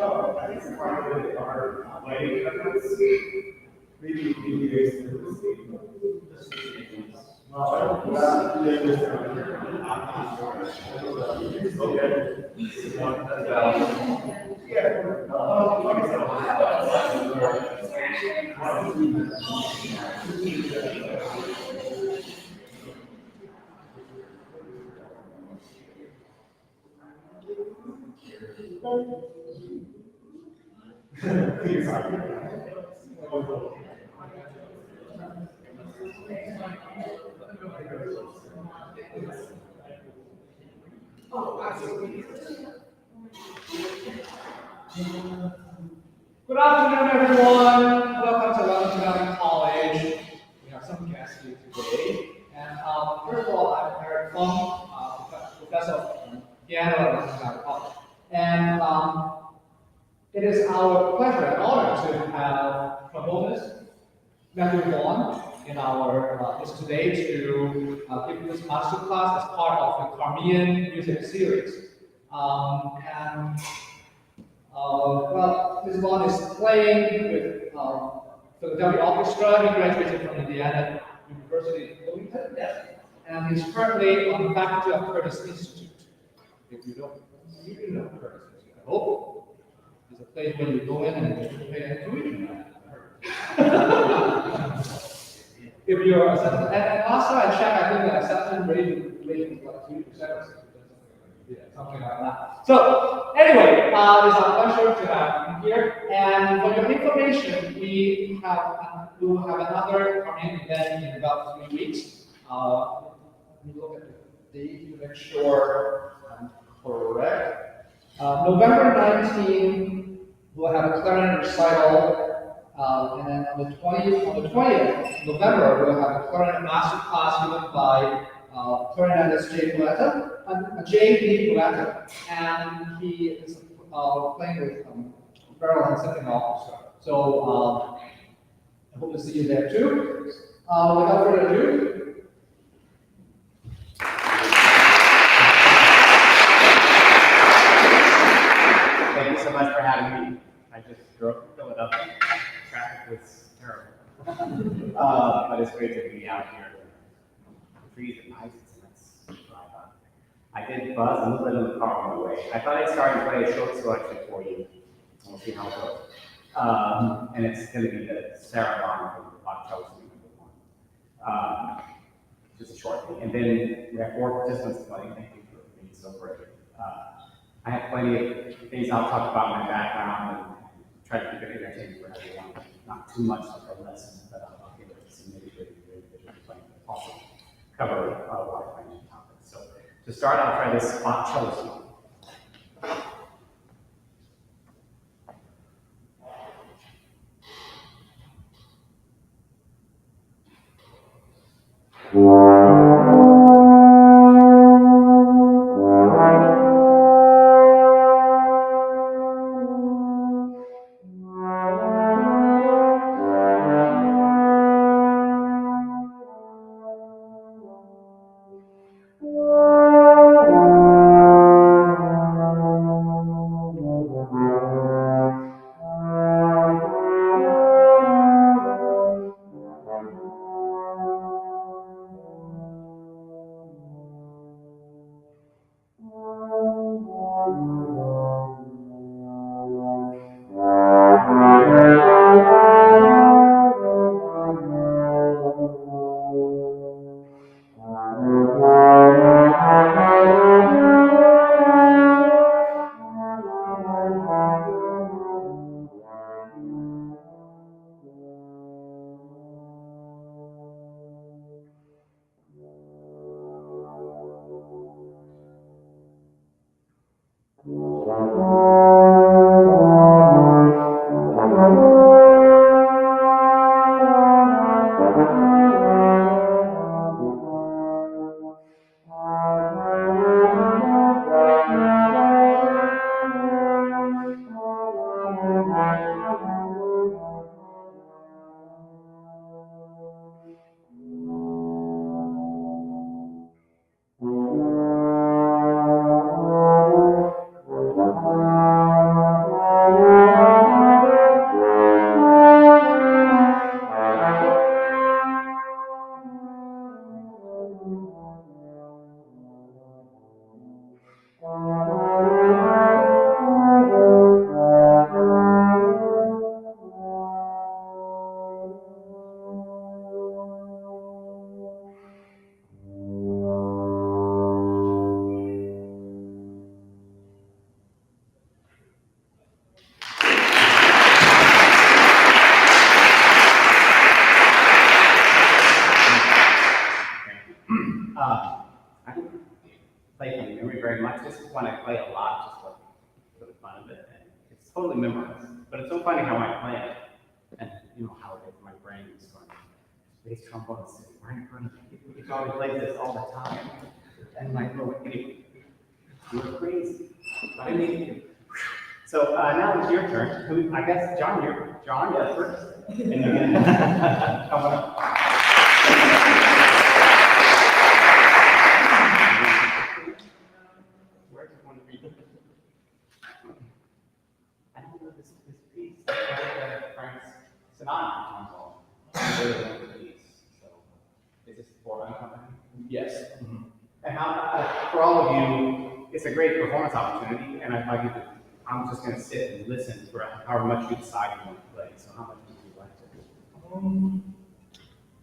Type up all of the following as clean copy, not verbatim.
Good afternoon, everyone. Welcome to Vadim College. We have some guests here today. And first of all, I'm Anton, professor of piano at Vadim College. And it is our pleasure and honor to have trombonist Matthew in our midst today to give this master class as part of the Crimean music series. Well, this one is playing with Philadelphia Orchestra. He graduated from Indiana University in Bloomington, yes. And he's currently on the faculty of Curtis Institute. If you don't, you know Curtis Institute, I hope. It's a place where you go in and you pay tuition. If you're accepted, and last time I checked, I think the acceptance rate is like 3%. Yeah, something like that. So anyway, it's our pleasure to have you here. And for your information, we will have another Crimean event in about 3 weeks. Let me look at the date to make sure I'm correct. November 19th, we'll have a clarinet recital, and then on the 20th of November, we'll have a clarinet master class given by clarinetist J.D. Bulata, and he is playing with Barrel and Symphony Orchestra. So I hope to see you there too. Without further ado, thank you so much for having me. I just drove from Philadelphia. Traffic was terrible, but it's great to be out here. The trees are nice. I did buzz a little bit in the car on the way. I thought I'd start and play a short selection for you. We'll see how it goes. And it's going to be the Sarah from October. Just a short thing. And then we have 4 participants playing. Thank you for being so brave. I have plenty of things I'll talk about my background and try to keep it entertaining for everyone. Not too much like a lesson, but I'll give it some nitty-gritty playing. Also cover a wide range of topics. So to start, I'll try this spot cello song. of it, and it's totally memorized. But it's so funny how I play it, and you know how it is. My brain is going, bass trombone is sitting right in front of me. He probably plays this all the time, and my anyway, you're crazy. But I need you. So now it's your turn. I guess John, you're first, and you're gonna come on up. Where do you want to be? I don't know this piece. Frank's sonata piece. So, is this for unaccompanied? Yes. Mm-hmm. And how, for all of you, it's a great performance opportunity, and I'd like you to. I'm just going to sit and listen for however much you decide you want to play. So, how much would you like to?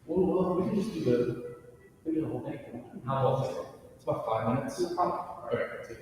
Well, we can just do the whole thing. How long is it? It's about 5 minutes. All right, take it.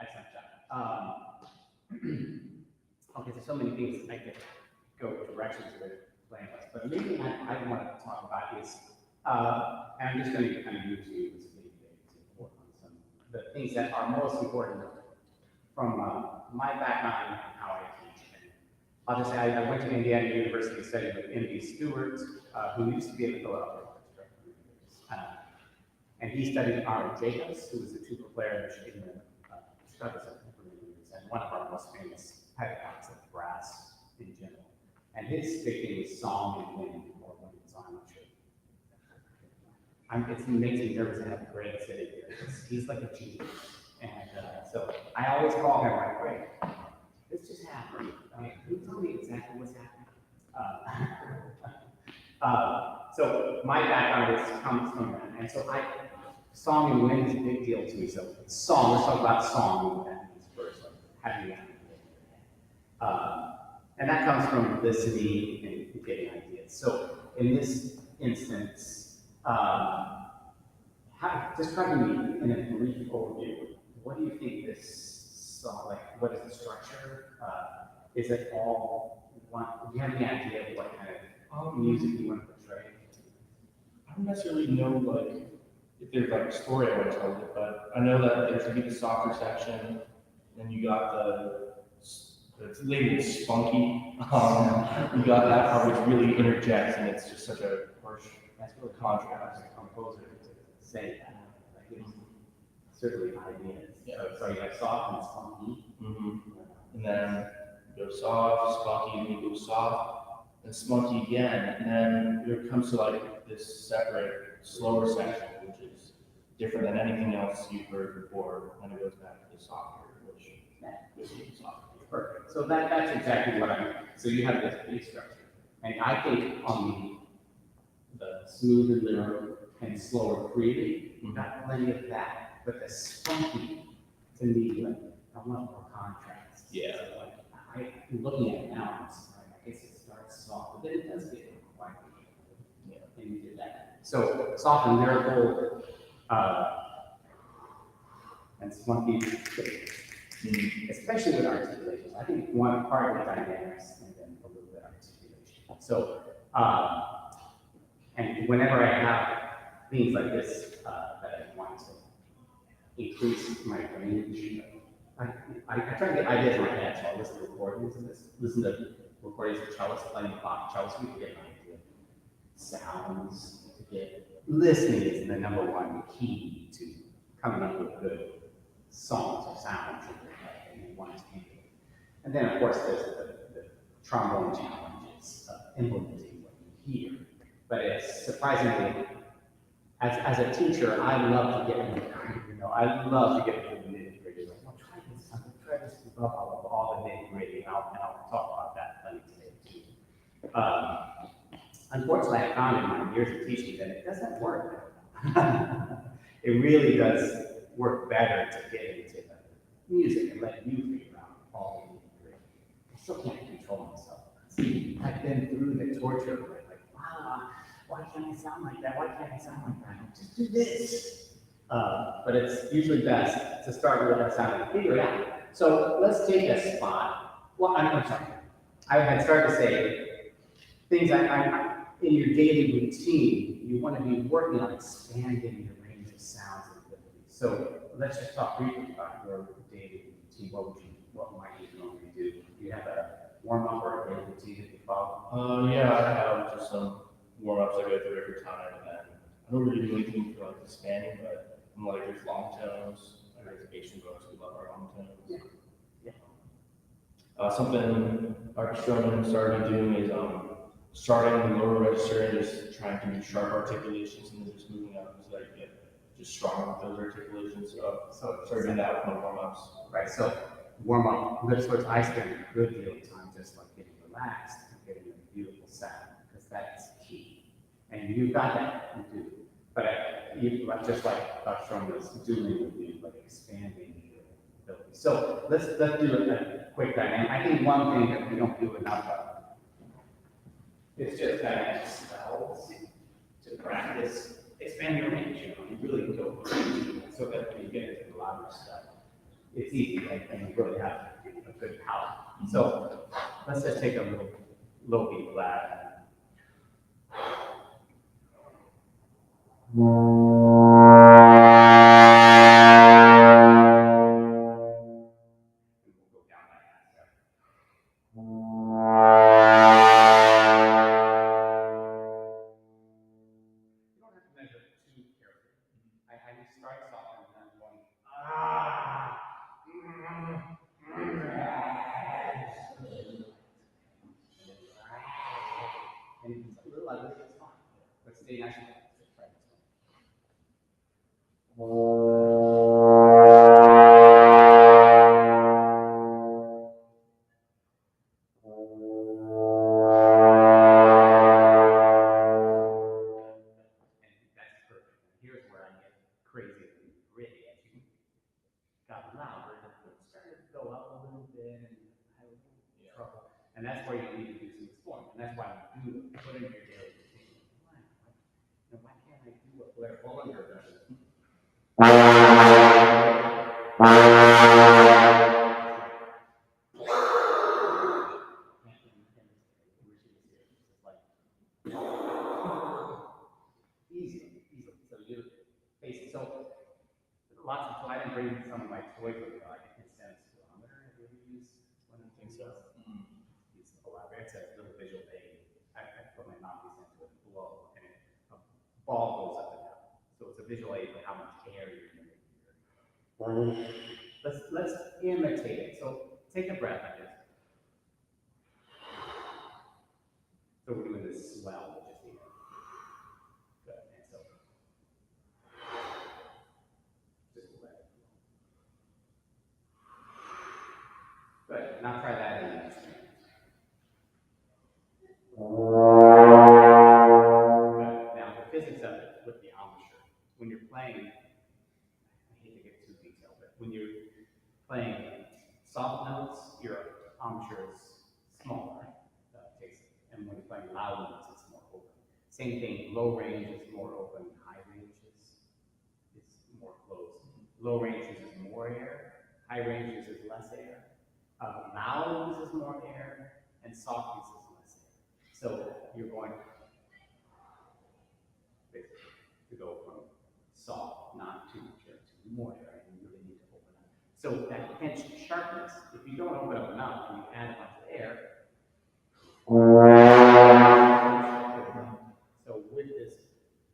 Excellent job. Okay, there's so many things I could go directions with playing this, but maybe I want to talk about is, and I'm just going to kind of use you as a to work on some of the things that are most important from my background and how I teach. And I'll just say I went to Indiana University and studied with N.B. Stewart, who used to be in the Philadelphia Orchestra. And he studied Arnold Jacobs, who was a tuba player in the Chicago Symphony, and one of our most famous pedagogues of brass in general. And his big thing was song and wind, or wind song, I'm not sure. It makes me nervous to have Greg sitting here. He's like a genius. And so I always call him like, Greg, this just happened. Can you tell me exactly what's happening? So my background comes from that. And so song and wind is a big deal to me. So song, let's talk about song, what that means first, like having the idea. And that comes from listening and getting ideas. So in this instance, describe to me in a brief overview, what do you think this song, like what is the structure? Is it all, do you have any idea of what kind of music you want to portray? I don't necessarily know like if there's like a story I want to tell you, but I know that there's gonna be the soccer section, and you got it's labeled spunky. You got that part which really interjects, and it's just such a harsh That's really contrast. as a composer to say that. Like it's certainly ideas. Yeah. So you have soft and spunky. And then you go soft, spunky, and you go soft, and spunky again, and then it comes to like this separate, slower section, which is different than anything else you've heard before, and it goes back to the softer, which is even softer. Perfect. So that's exactly what I mean. So you have this big structure. And I think on the smooth and lyrical and slower breathing, you've got plenty of that. But the spunky, to me, like, I want more contrast. Yeah. So, like, I'm looking at it now, it's like, I guess it starts soft, but then it does get quite big. Yeah. And you did that. So soft and lyrical, and spunky, especially with articulations. I think one part of the dynamics and then a little bit of articulation. So, and whenever I have things like this that I want to increase my range, I try to get ideas in my head, so I listen to recordings of this, listen to recordings of cellists playing Bach cellists, we can get an idea. Sounds to get, listening is the number one key to coming up with good songs or sounds in your head and you want to handle it. And then, of course, there's the trombone challenges of implementing what you hear. But it's surprisingly, as a teacher, I love to get in the I love to get into the nitty-gritty. Like, well, try this above all the nitty-gritty, and I'll talk about that plenty today, too. Unfortunately, I found in my years of teaching that it doesn't work. It really does work better to get into the music and let you figure out all the nitty-gritty. I still can't control myself. See, I've been through the torture of it. Like, wow, why can't I sound like that? Why can't I sound like that? Just do this. But it's usually best to start with that sound and figure it out. So let's take a spot. Well, I'm sorry. I had started to say things in your daily routine, you want to be working on expanding your range of sounds and abilities. So let's just talk briefly about your daily routine. What might you normally do? Do you have a warm-up or a daily routine that you follow? Yeah, I have just some warm-ups I go through every time, and I don't really do anything for like expanding, but I'm like, there's long tones, there's Asian folks who love our long tones. Yeah. Something our Strowman started doing is starting the lower register and just trying to do sharp articulations and then just moving up so that you get just strong with those articulations. So started doing that with my warm-ups. Right, so warm-up, that's what I spend a good deal of time just like getting relaxed and getting a beautiful sound, because that's key. And you've got that, you do. But just like Dr. Strom was doing with you, like expanding your ability. So let's do a quick dynamic. I think one thing that we don't do enough of is just dynamic spells to practice expand your range, you know, you really go so that when you get into the louder stuff, it's easy and you really have a good palate. So let's just take a little low B flat. And that's where you need to do some exploring. And that's why you do put in your daily routine. Why can't I do what Blair Bollinger does? Easy. So you face it. So lots of, so I didn't bring some of my toys with me, like an instant speedometer. Have you ever used one of the things? So it's elaborate. It's a little visual aid. I put my mouthpiece into it and blow, and a ball goes up and down. So it's a visual aid for how much air you're in your ear. Let's imitate it. So take a breath like this. So we're doing this swell, which is the air. Good. And so just let it go. Good. Now try that in the instrument. Good. Now the physics of it with the embouchure. When you're playing, I hate to get too detailed, but when you're playing soft notes, your embouchure is smaller. And when you're playing loud notes, it's more open. Same thing, low range is more open, high range is more closed. Low range uses more air, high range uses less air. Loud uses more air, and soft uses less air. So you're going to go from soft, not too much air, to more air, and you really need to open up. So that pinch sharpness, if you don't open up enough and you add a bunch of air, so with this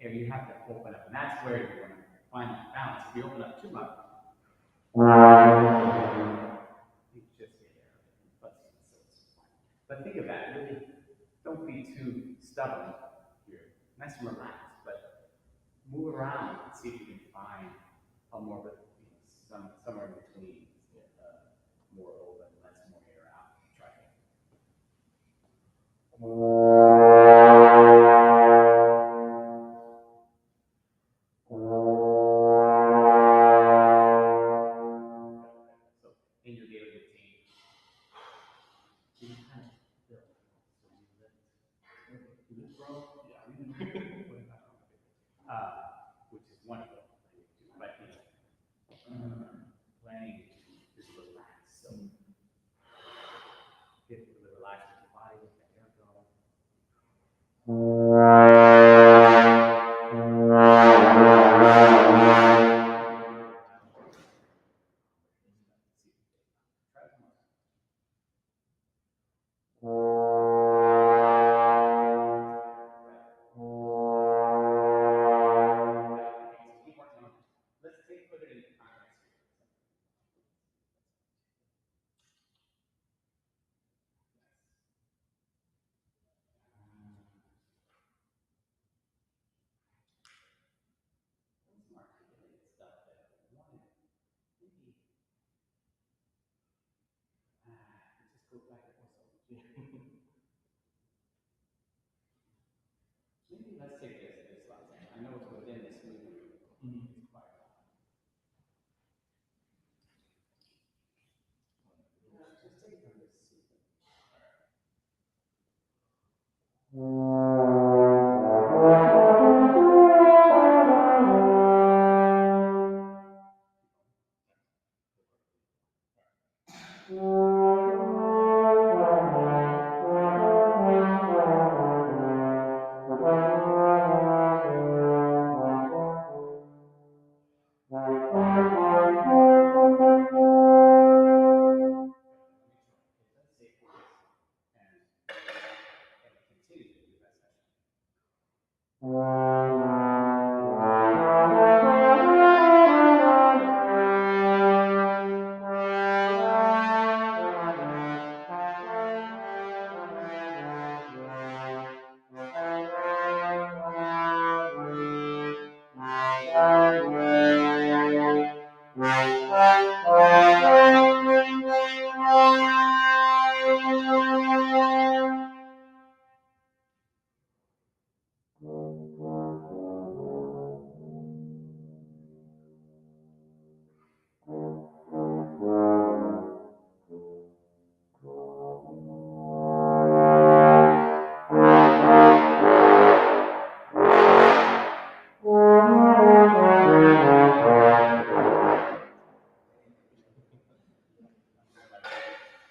air, you have to open up, and that's where you're going to find that balance. If you open up too much, you just get air. But think of that. Really, don't be too stubborn. You're nice and relaxed, but move around and see if you can find a more, somewhere in between, more open, less more air out. Try it. So in your daily routine, you kind of feel which is wonderful. But playing is relaxed. So get really relaxed with your body, let the air go.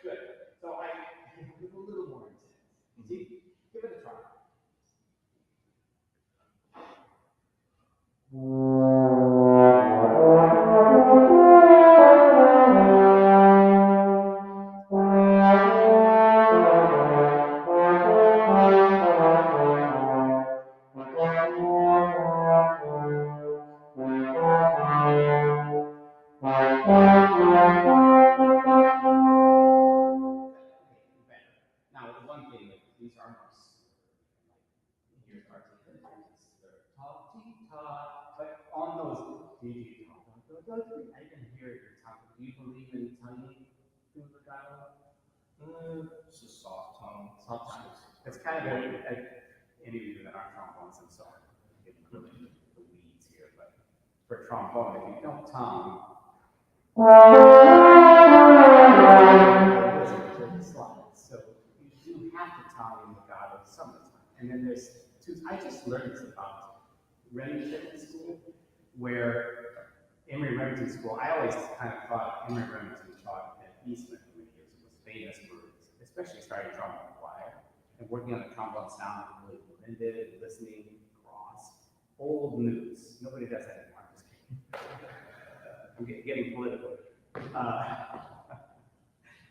Good. So I give a little more intense. See, give it a try. Now, one thing, these are here's our talk, talk, but on those, I can hear your tongue. Do you believe in tonguing through the legato? It's a soft tongue. Soft tongue. It's kind of any of you that aren't trombones, I'm sorry, I'm getting really into the weeds here, but for trombone, if you don't tongue, so you do have to tongue in legato some of the time. And then there's two, I just learned this about Remington School, where Emory Remington School, I always kind of thought Emory Remington taught at Eastman for many years. It was famous for, especially starting trombone choir, and working on the trombone sound, really blended, listening, cross, old news. Nobody does that anymore. I'm just kidding. I'm getting political.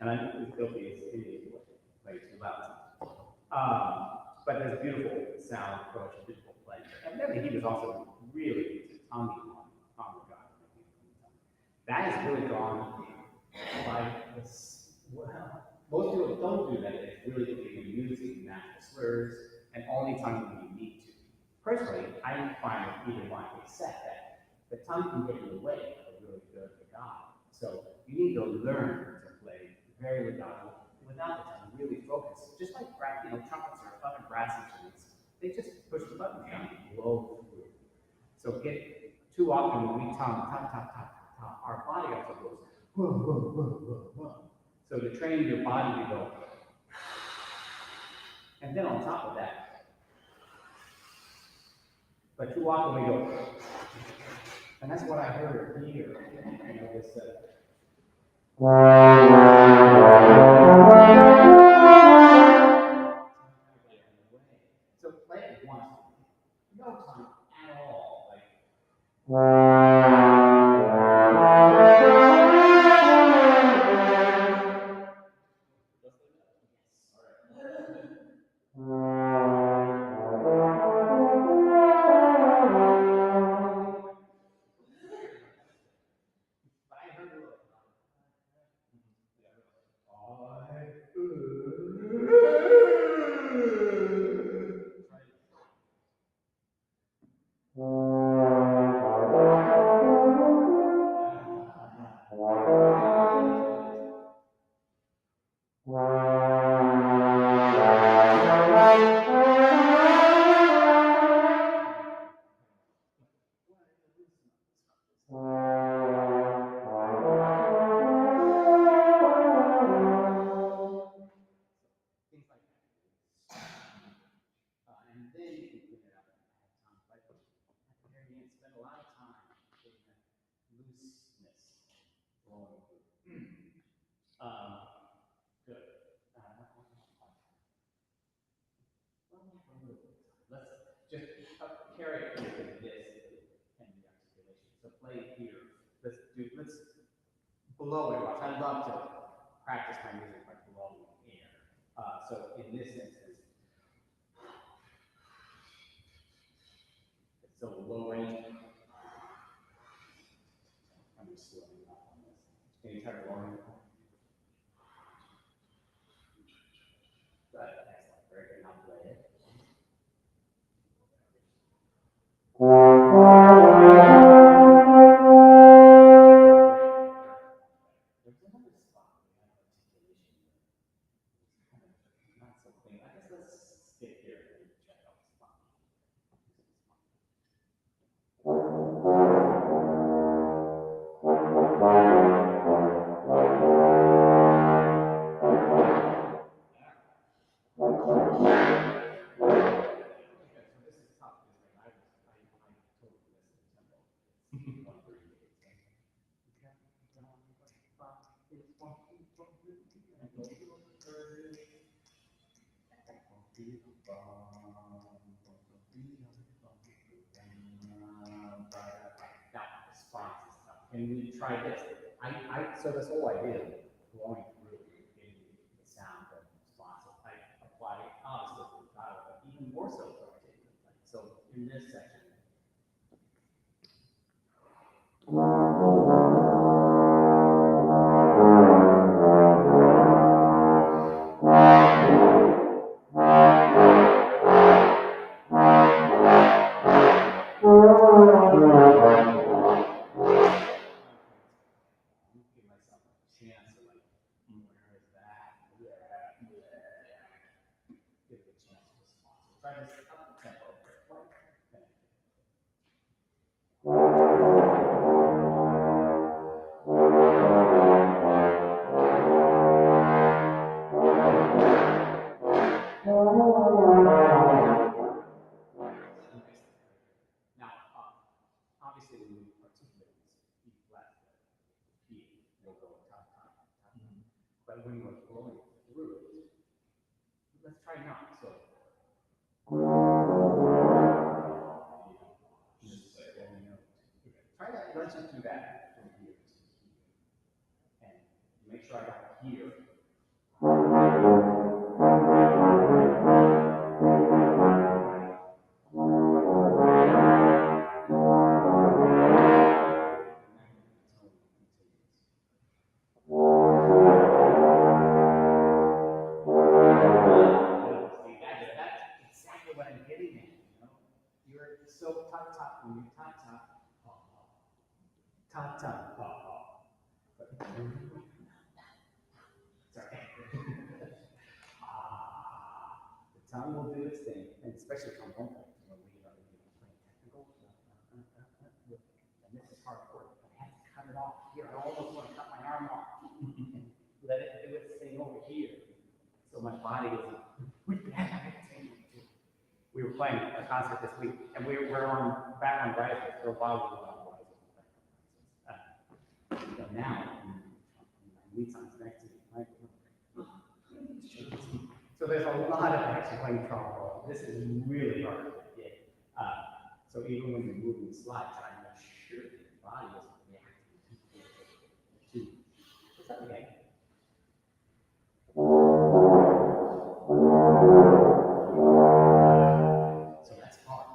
And I think it's guilty as any like too loud. But there's beautiful sound approach, beautiful playing. And then he was also really into tonguing on the God. That has really gone by this. Well, most people don't do that. They really believe in using natural slurs and only tonguing when you need to. Personally, I find either one, except that the tongue can get in the way of a really good legato. So you need to learn to play very legato without the tongue, really focus. Just like trumpets or other brass instruments, they just push the buttons down and blow through. So too often when we tongue, top, top, top, top, top, our body also goes, whoa, whoa, whoa, whoa, whoa. So to train your body to go, and then on top of that, but too often we go, and that's what I heard here. This. So play it once, no time at all. Let's just carry it with this and the articulation. So play here. Let's blow it. I love to practice my music by blowing air. So in this instance, it's so low range. I'm just slowing up on this. Can you try to lower it? Good. Excellent. Very good. Now play it. Now, response is tough. Can we try this? So this whole idea of blowing through and getting the sound of response, I apply obviously to the dial, but even more so for articulate. So in this section. Give myself a chance to like, where is that? Give it a chance to respond. So try this up the tempo. Now, obviously, when we articulate these E flat, P will go top. But when we're flowing through it, let's try not. So. Try that. Let's just do that from here to here. And make sure I got here. So top, when you top, sorry. The tongue will do its thing, and especially trombone when we are playing technical. And this is hard work, but I have to cut it off here. I almost want to cut my arm off and let it do its thing over here. So my body is we were playing a concert this week, and we're back on Recital for a while. We were on Recital. So now, my lead song's next to me, right? So there's a lot of actually playing trombone. This is really hard to get. So even when you're moving the slide, try to make sure that your body is reacting to. What's that again? So that's hard.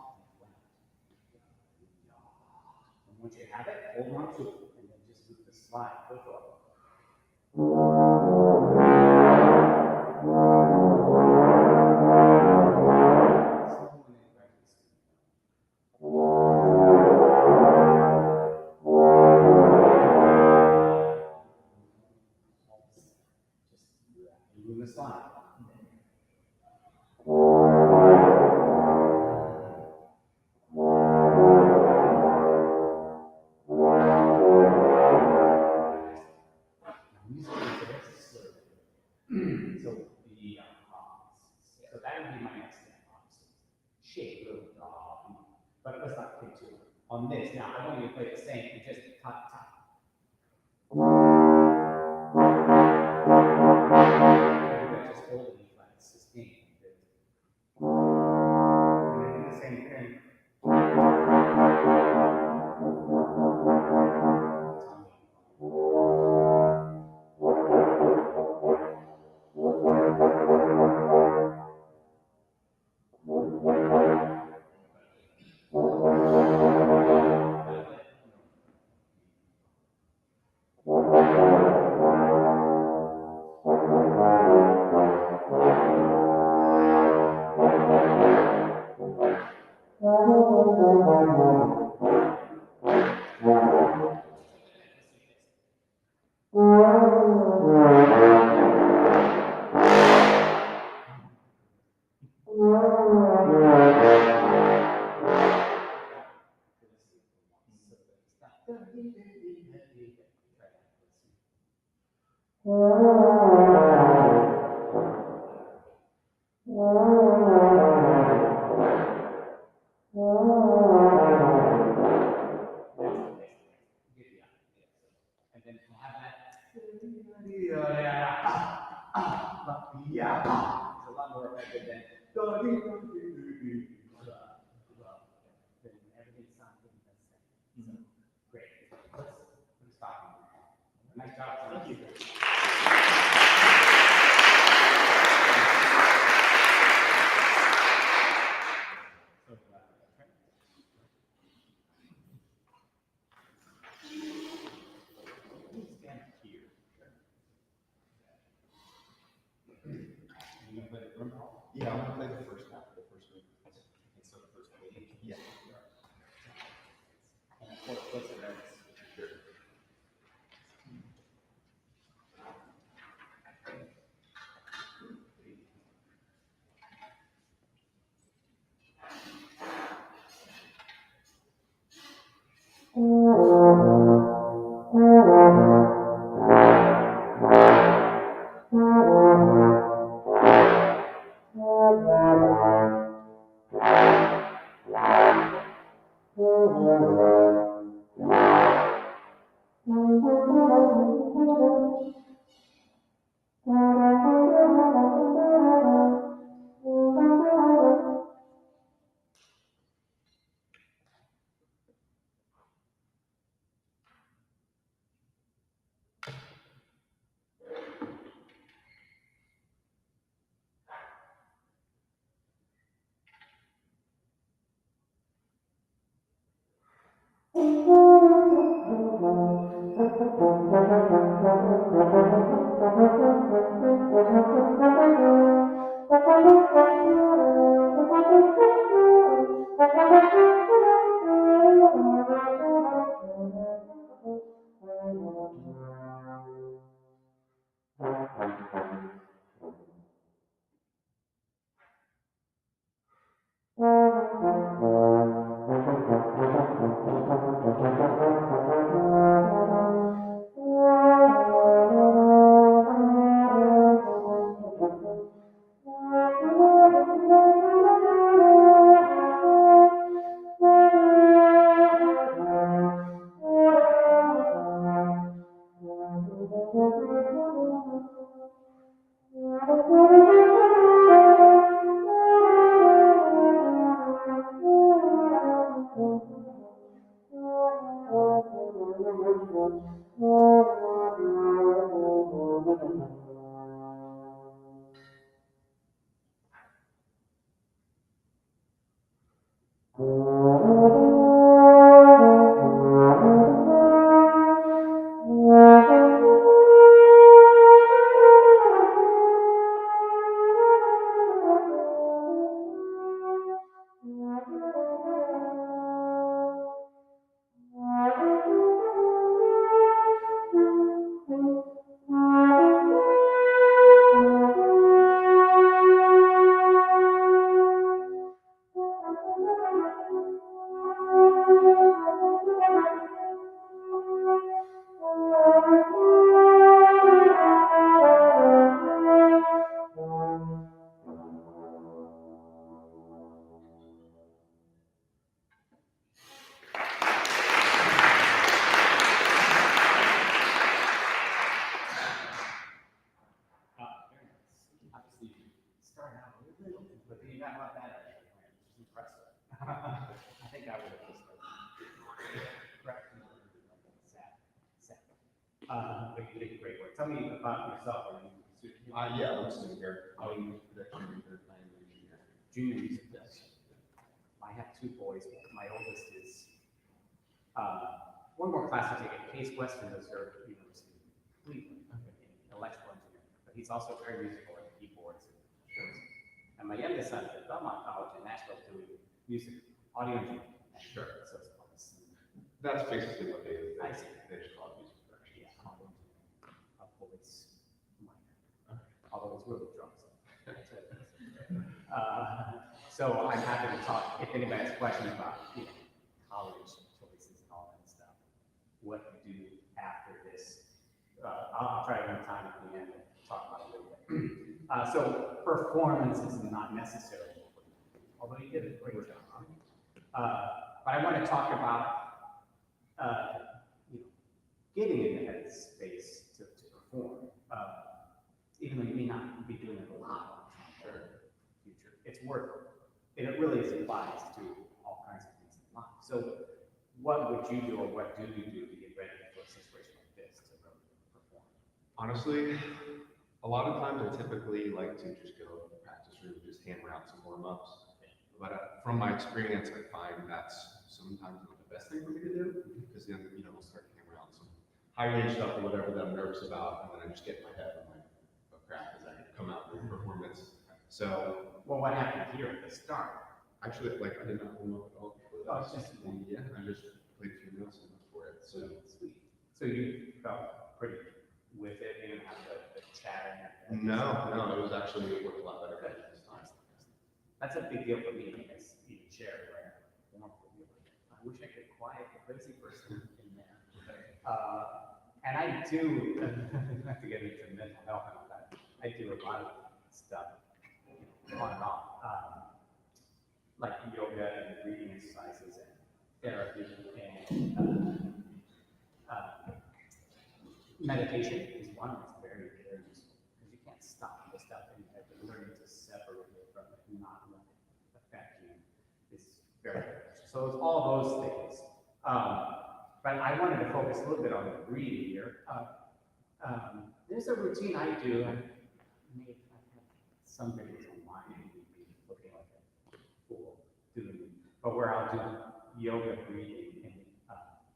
And once you have it, hold on to it, and then just move the slide. Go for it. Move the slide. So that would be my next step, obviously. Shape, little dog. But let's not think too much on this. Now, I don't even play the same, you just top. You're just hold it flat, sustain. And then do the same thing. then to have that, it's a lot more effective than then everything sounds the same. So, great. Let's stop. Nice job. Thank you. Stand here. You gonna play the drum roll? Yeah, I'm gonna play the first half of the first week. And so the first page. Yeah. What's the notes? Sure. I think I would have just correct. But you did great work. Tell me about yourself. Are you Yeah, I'm sitting here. I'll use production and third line engineer. junior music does? I have two boys. My oldest is one more class to take at Case Western Reserve University, Cleveland, in electrical engineering. But he's also very musical and keyboards and shows. And my youngest son is at Belmont College in Nashville doing music, audio engineering. Sure. So it's called this. That's basically what they do. I see. They just call it music production. Yeah, audio engineering. A voice minor. Although it's really drums. So I'm happy to talk if anybody has questions about college choices and all that stuff. What to do after this? I'll try one time at the end and talk about it a little bit. So performance is not necessarily, although you did a great job. But I want to talk about getting into heads even though you may not be doing it a lot in the future, it's worth it. And it really applies to all kinds of things in life. So what would you do, or what do you do to get ready for a situation like this to really perform? Honestly, a lot of times I typically like to just go to the practice room and just hammer out some warm-ups. But from my experience, I find that's sometimes not the best thing for me to do, because then, I'll start hammering out some high-range stuff or whatever that I'm nervous about, and then I just get in my head and I'm like, oh crap, is that going to come out in performance? So, Well, what happened here at the start? actually, like, I did not warm up at all. Oh, it's just Yeah, I just played a few notes and went for it. So, sweet. So you felt pretty with it, you didn't have the chatter. no, it was actually, it worked a lot better this time. That's a big deal for me as even chair, right? I wish I could quiet the crazy person in there. And I do, not to get into mental health and all that, I do a lot of stuff on and off. Like yoga and breathing exercises and therapy and meditation is one that's very, very useful because you can't stop the stuff in your head, but learning to separate it from it and not let it affect you is very beneficial. So it's all those things. But I wanted to focus a little bit on the breathing here. There's a routine I do. I have some videos online, maybe looking like a fool doing it, but where I'll do yoga breathing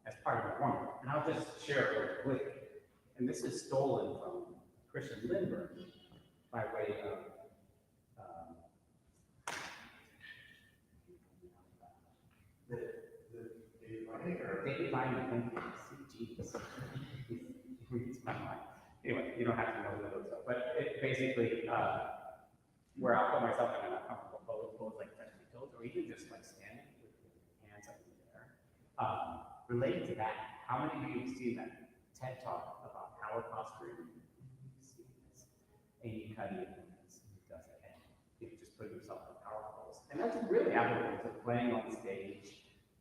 as part of the warm-up. And I'll just share it real quick. And this is stolen from Christian Lindbergh by way of David Vadim, thank you. Jesus. It's my mind. Anyway, you don't have to know who those are. But it basically, where I'll put myself in an uncomfortable pose, like touching my toes, or even just like standing with your hands up in the air. Related to that, how many of you have seen that TED Talk about power posturing? Amy Cuddy does it, and you just put yourself in power pose. And that's really applicable to playing on stage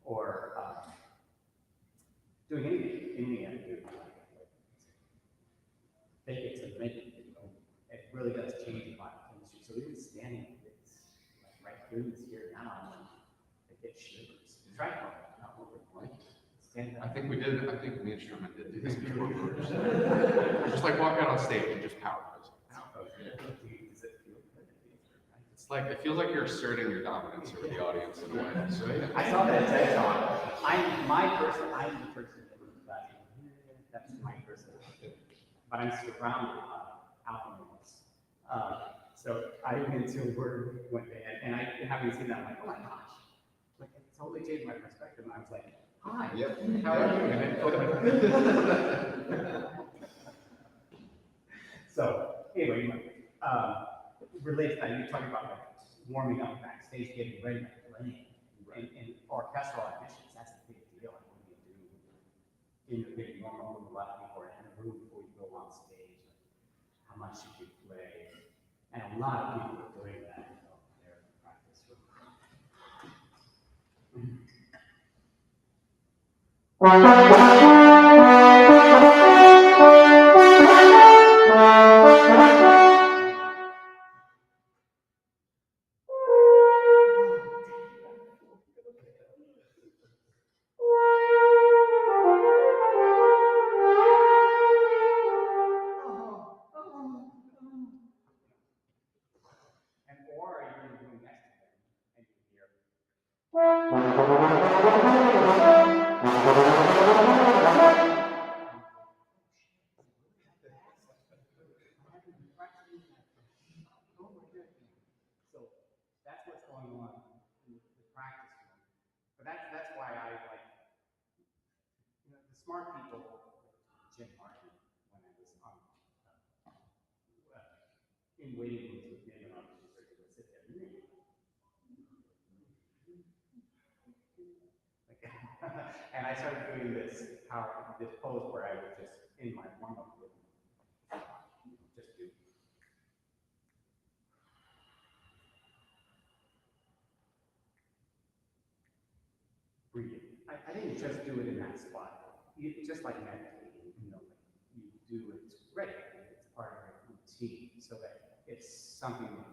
or doing anything you have to do. Fake it to make it, it really does change the body chemistry. So even standing like this, like right doing this here now, I get shivers. Try it, not over point. I think me and Sherman did do this before. Just like walk out on stage and just power pose. It's like, it feels like you're asserting your dominance over the audience in a way. So, yeah. I saw that TED Talk. I'm the person that that's my person. But I'm surrounded by alpha males. So I went to work one day, and I having seen that, I'm like, oh my gosh. Like, it totally changed my perspective. And I was like, hi, Yep. how are you? And then put it. So, anyway, related to that, you're talking about like warming up backstage, getting ready to play. In orchestral auditions, that's a big deal. What do you do in your big normal room, a lot of people are in a room before you go on stage, how much you can play. And a lot of people are doing that there in the practice room. And or you're in the room next to them and you hear. So that's what's going on in the practice room. But that's why I like, the smart people, Jim Martin, when I was on in waiting rooms with him and I was just would sit there. And I started doing this pose where I was just in my warm-up room. Just do. Breathing. I didn't just do it in that spot. Just like meditating, you do it regularly. It's part of your routine. so that it's something to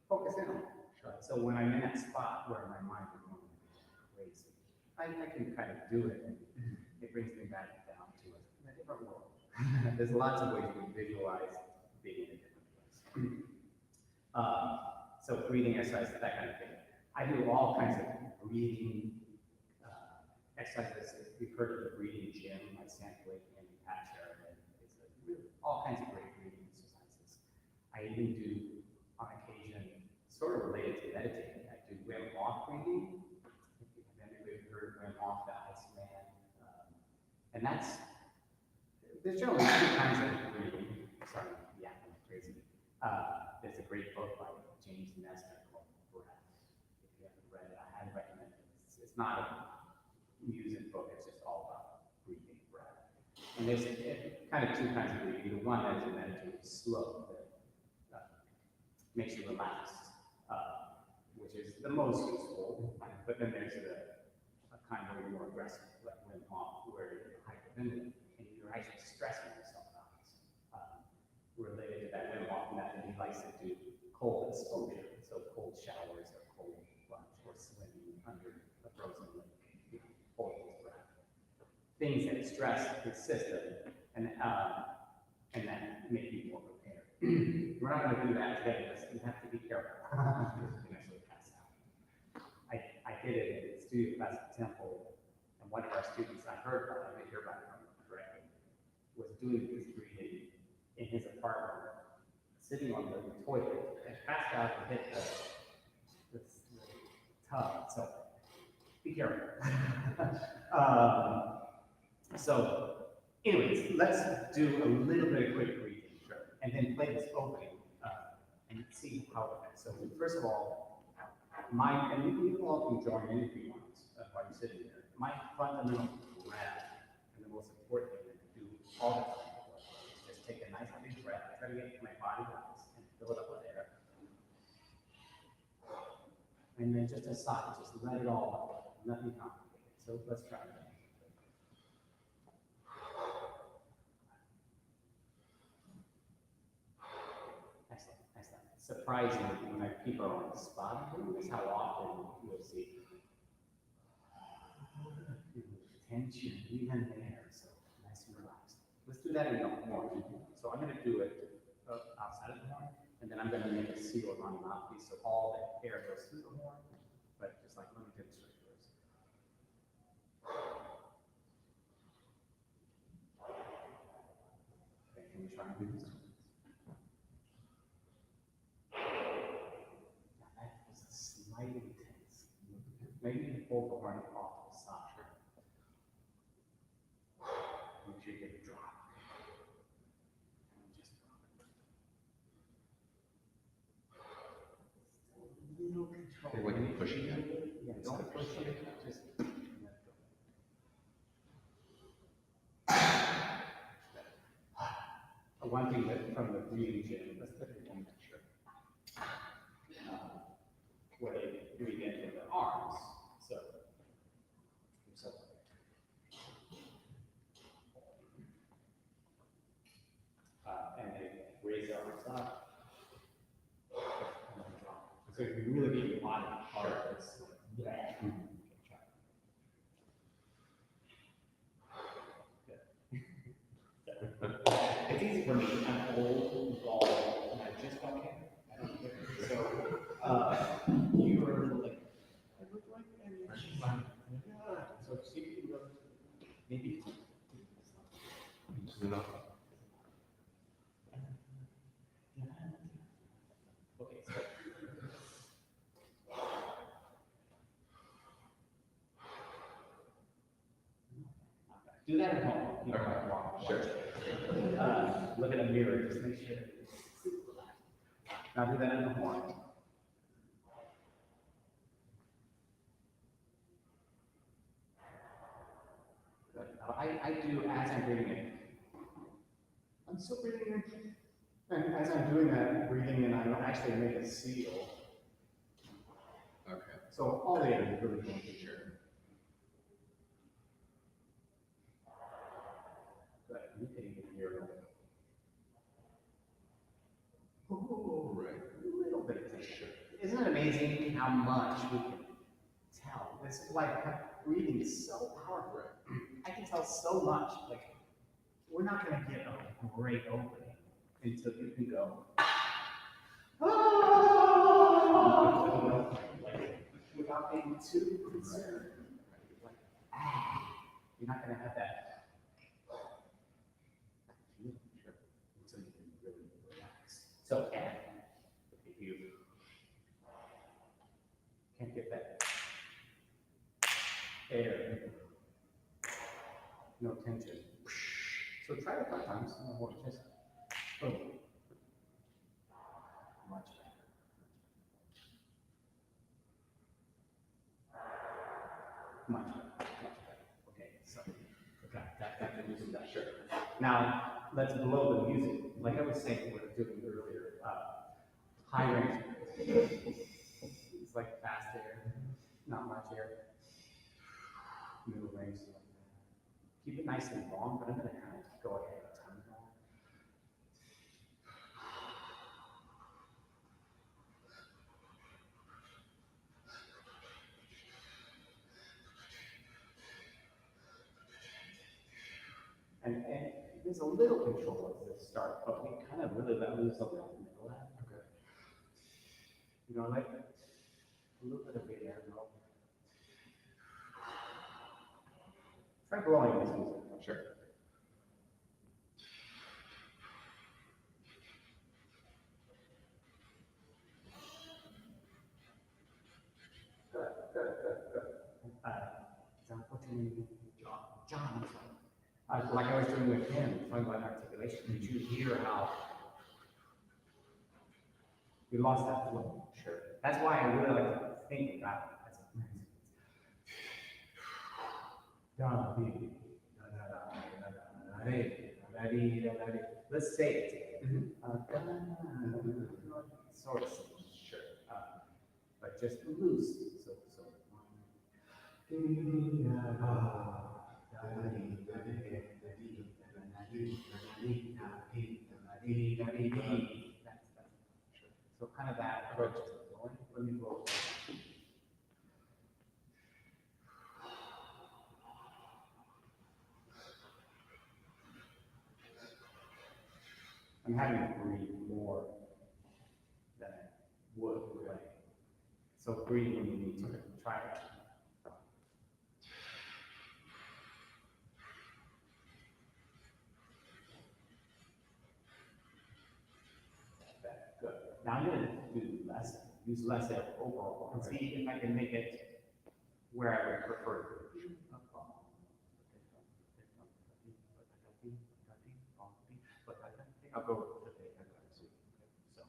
focus in on. So when I'm in that spot where my mind is going crazy, I can kind of do it, and it brings me back down to a different world. There's lots of ways to visualize being in a different place. So breathing exercises, that kind of thing. I do all kinds of breathing exercises. We've heard of the breathing gym, like Sam Blake and Pat Sheridan. It's all kinds of great breathing exercises. I even do, on occasion, sort of related to meditating. I do Wim Hof breathing. Have anybody heard of Wim Hof, the Iceman? And there's generally two kinds of breathing. Sorry, yeah, I'm crazy. There's a great book by James Nestor called Breath. If you haven't read it, I highly recommend it. It's not a music book, it's just all about breathing, breath. And there's kind of two kinds of breathing. The one that is meditative, slow, that makes you relax, which is the most useful. But then there's a kind of more aggressive, like Wim Hof, where you're hyperventilating and you're actually stressing yourself out. Related to that Wim Hof method, he likes to do cold exposure, so cold showers or cold plunge or swimming under a frozen lake, holding his breath. Things that stress the system and that make you more prepared. We're not going to do that today, but you have to be careful because you can actually pass out. I did it in the studio class at Temple, and one of our students, I didn't hear about it from him directly, was doing this breathing in his apartment, sitting on the toilet, and passed out and hit the tub. So be careful. So, anyways, let's do a little bit of quick breathing, and then play this opening and see how it affects. So, first of all, and you all can join in if you want while you're sitting there. My fundamental breath, and the most important thing that I do all the time, is just take a nice big breath, try to get my body relaxed, and fill it up with air. And then just a sigh, just let it all out, nothing complicated. So let's try that. Excellent, excellent. Surprising when people are on the spot doing this, how often you'll see tension even there. So nice and relaxed. Let's do that in the morning. So I'm going to do it outside of the horn, and then I'm going to make a seal on the mouthpiece so all the air goes through the horn, but just like let me demonstrate first. Okay, can we try and do this? Now that was slightly tense. Maybe you can pull the horn off the side. Make sure you get a drop. Just drop it. A little control. Okay, when you push it? Yeah, don't push it. Just let go. One thing that from the breathing gym, let's put it in one picture. Where they breathe into the arms. So and they raise their arms up. So if you really get your body hard, it's like, it's easy for me. I'm old, bald, and I just don't care. I don't care. So you're like, I look like so see if you go, maybe. Okay, so. Do that at home. You don't have to walk. Sure. Look at a mirror, just make sure. Now do that in the horn. Good. Now I do as I'm breathing in. I'm still breathing in. And as I'm doing that, breathing in, I actually make a seal. Okay. So all the air is really going to sure. Good. You can hear it. amazing how much we can tell. This is why breathing is so powerful. I can tell so much. Like, we're not going to get a great opening until you can go, like, without being too concerned. Like, you're not going to have that feeling until you can really relax. So, if you can't get that air, no tension. So try it 5 times. Just boom. Much better. Much better. Okay, so got the music done. Sure. Now let's blow the music. Like I was saying, we were doing earlier. High range. It's like fast air, not much air. Middle range. Keep it nice and long, but I'm going to kind of go ahead and time it all. And there's a little control at the start, but we kind of really let loose of the middle end. Okay. You know, like a little bit of big air roll. Try blowing this music. Sure. Good. John, what's your name again? John. Like I was doing with him, talking about articulation. Did you hear how we lost that flow? Sure. That's why I really like to think about it. Let's say it. Sort of, sure. But just loose. So. So kind of that approach to blowing. Let me blow. I'm having to breathe more than I would play. So breathe when you need to. Try it. Good. Now I'm going to use less air overall, and see if I can make it where I would prefer. I'll go with the big. So.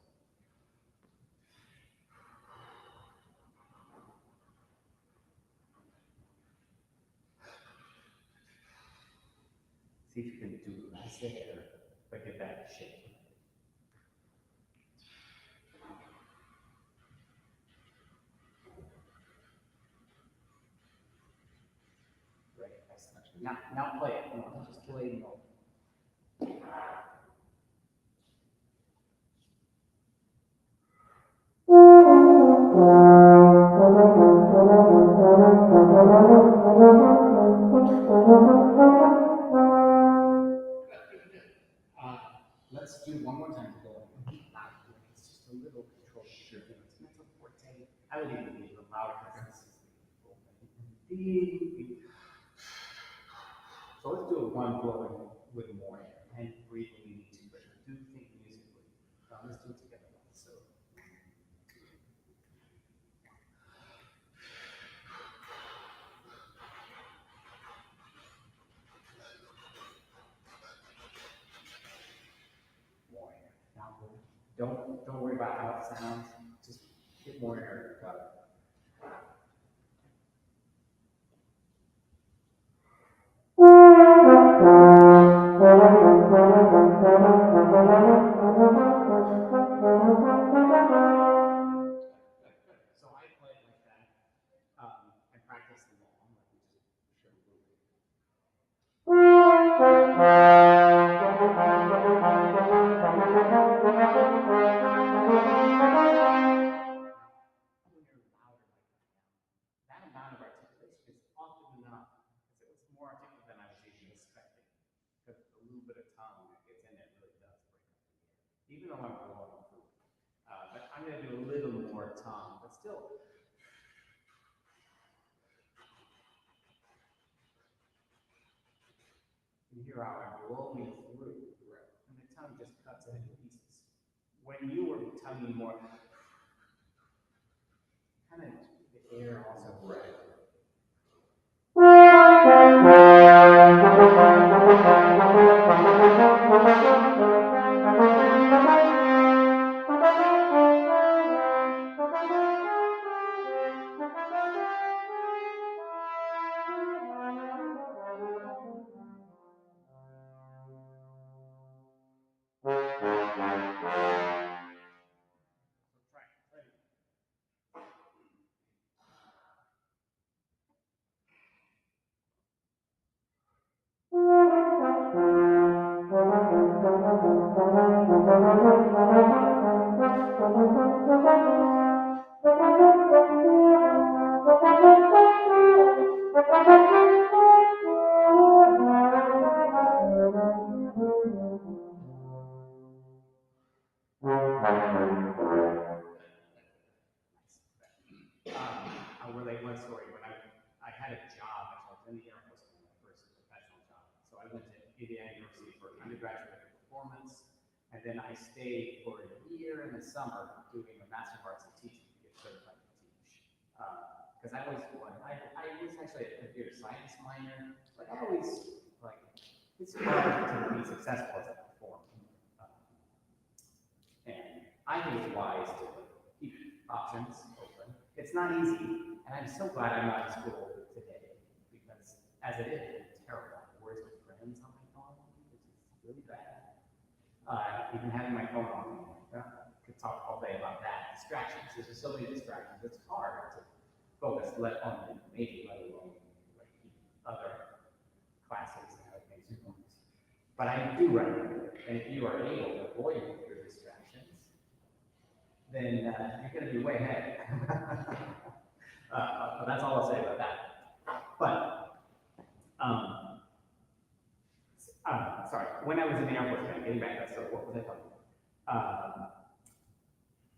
See if you can do less air, but get that shape. Right, excellent. Now play it. Just play it. Let's do one more time to go. It's just a little control. Sure. It's mental forte. I would even be a little louder. So let's do one blowing with more air and breathe when you need to, but do think musically. Let's do it together. So. More air. Now, don't worry about how it sounds. Just get more air. Got it. So I play like that. I practice them all. I'm like, just show you. bit of tongue that gets in there really does break up the air, even though I'm blowing through it. But I'm going to do a little more tongue, but still. You hear how I'm blowing through, and the tongue just cuts it into pieces. When you were tonguing more, kind of the air also breaks. I'll relate one story. When I had a job, I was in the Air Force, my first professional job. So I went to Indiana University for undergraduate performance, and then I stayed for a year in the summer doing a Master of Arts in Teaching to get certified to teach. Because I always wanted, I was actually a computer science minor, but I always, like, it's hard to be successful as a performer. And I think it's wise to keep options open. It's not easy, and I'm so glad I'm not in school today, because as it is, it's terrible. Words with friends on my phone, which is really bad. Even having my phone on me, could talk all day about that. Distractions, there's just so many distractions. It's hard to focus, let alone maybe let alone like other classes and other things you want. But I do recommend it, and if you are able to avoid your distractions, then you're going to be way ahead. That's all I'll say about that. But, sorry, when I was in the Air Force, getting back to that story, what was I talking about?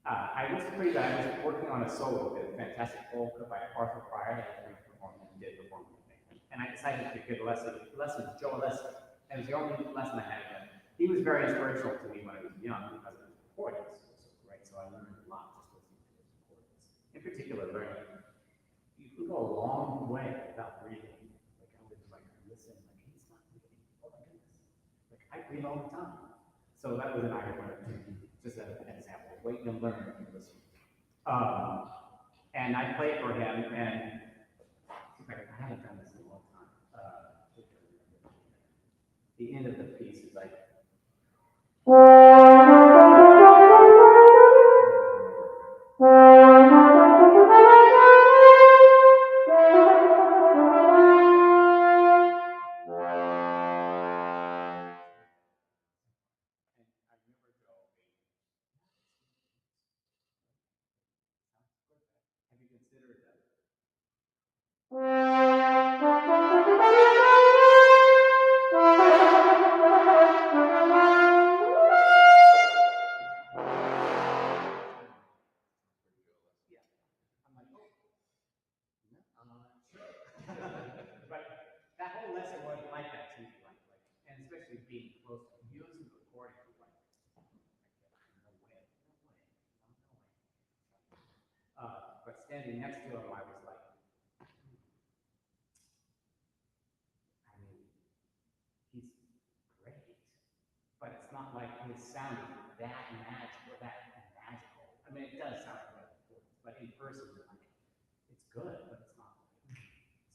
I was pretty bad. I was working on a solo with a fantastic polka by Arthur Pryor that I performed and did perform with me. And I decided to give a lesson with Joe Leslie. It was the only lesson I had with him. He was very inspirational to me when I was young because of his recordings. Right? So I learned a lot just listening to his recordings. In particular, learning. You can go a long way without breathing. Like I was like, listen, like he's not breathing. Oh my goodness. Like I breathe all the time. So that was an eye-opener to me. Just an example. Wait and learn and listen. And I played for him, and I haven't done this in a long time. The end of the piece is like. But that whole lesson wasn't like that to me, and especially being close to using the recording, like, no way. But standing next to him, I was like, I mean, he's great, but it's not like his sound is that magical, I mean, it does sound like that, but in person, like, it's good, but it's not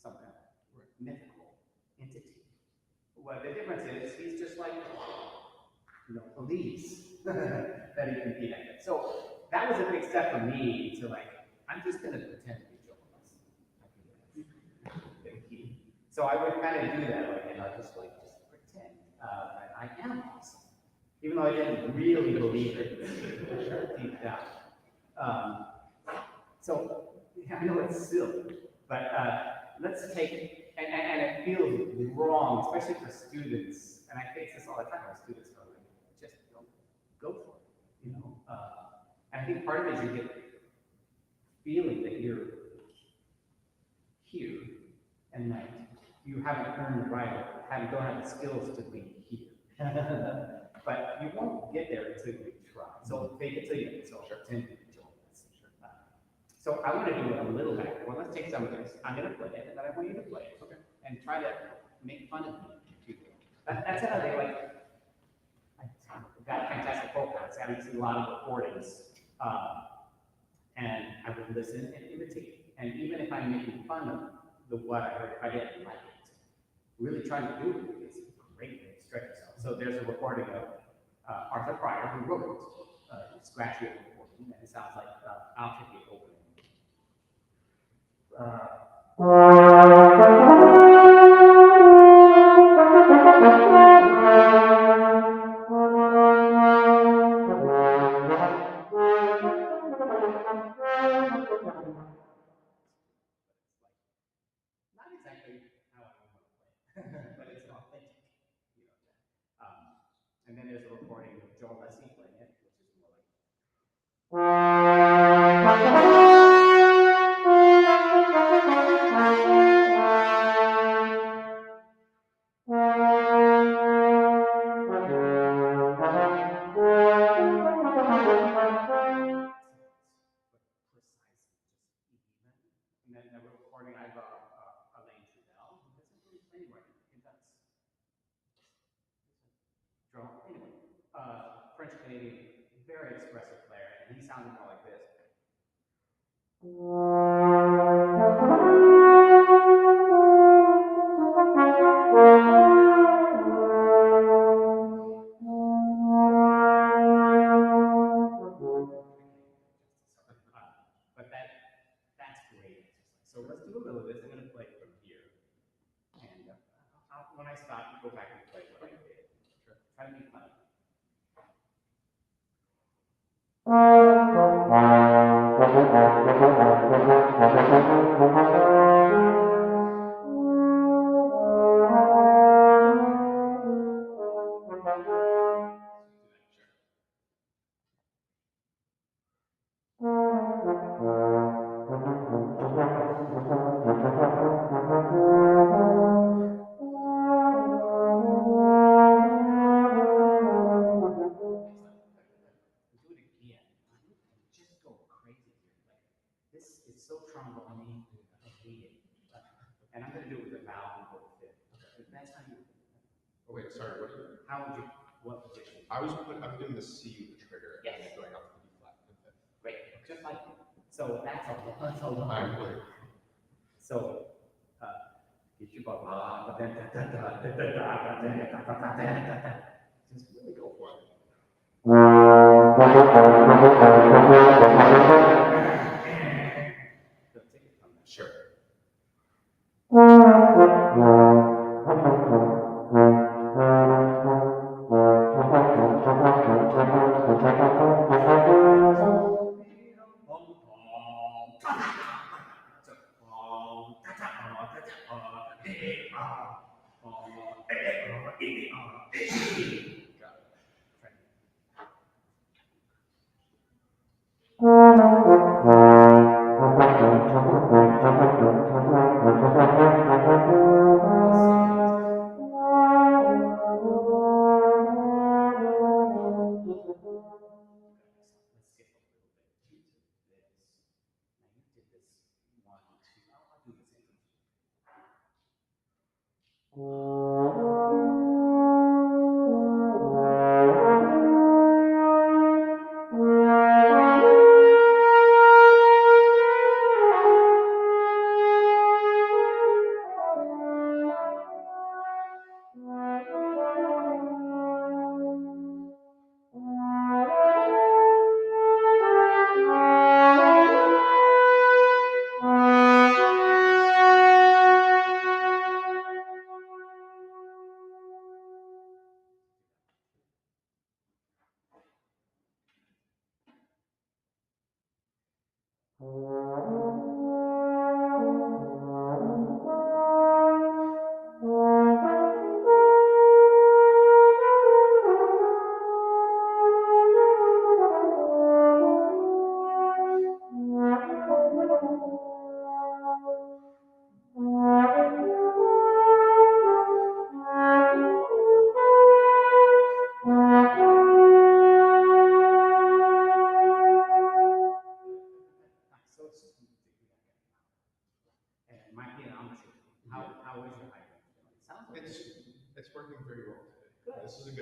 some kind of mythical entity. Well, the difference is he's just like, believes that he can be that. So that was a big step for me to like, I'm just going to pretend to be joyless. So I would kind of do that, like, just pretend that I am awesome, even though I didn't really believe it deep down. So yeah, I know it's silly, but let's take, and it feels wrong, especially for students. and I face this all the time. Our students are like, just don't go for it, you know. And I think part of it is you get feeling that you're here and that you haven't earned the right, don't have the skills to be here. But you won't get there until you try. So fake it till you make it. So pretend to enjoy this. So I want to do a little back. Well, let's take some of this. I'm going to play it, and then I want you to play it. Okay. And try to make fun of me. That's how they like. I've got a fantastic podcast. I haven't seen a lot of recordings. And I would listen and imitate. And even if I'm making fun of what I heard, if I didn't like it, really trying to do it is a great way to stretch yourself. So there's a recording of Arthur Pryor, who wrote it, scratchy recording, and it sounds like I'll take it over. Not exactly how I want to play, but it's authentic. You know. And then there's a recording of Joel Leslie playing it, which is more like. And then the recording, I have Elaine Trudell, who doesn't really play anymore. He does drum. Anyway, French Canadian, very expressive player, and he sounded more like this. But that's great. So let's do a little of this. I'm going to play from here. And when I stop, you go back and play what I did. Try to be funny. So trombone-y, I hate it. And I'm going to do it with a vowel and go with it. That's how you. Oh wait, sorry. How would you? What position? I'm doing the C with the trigger. Yes. And then going up to the B flat. Great. Just like that. So that's a lot. I'm clear. So, get your bubble. Just really go for it. Sure.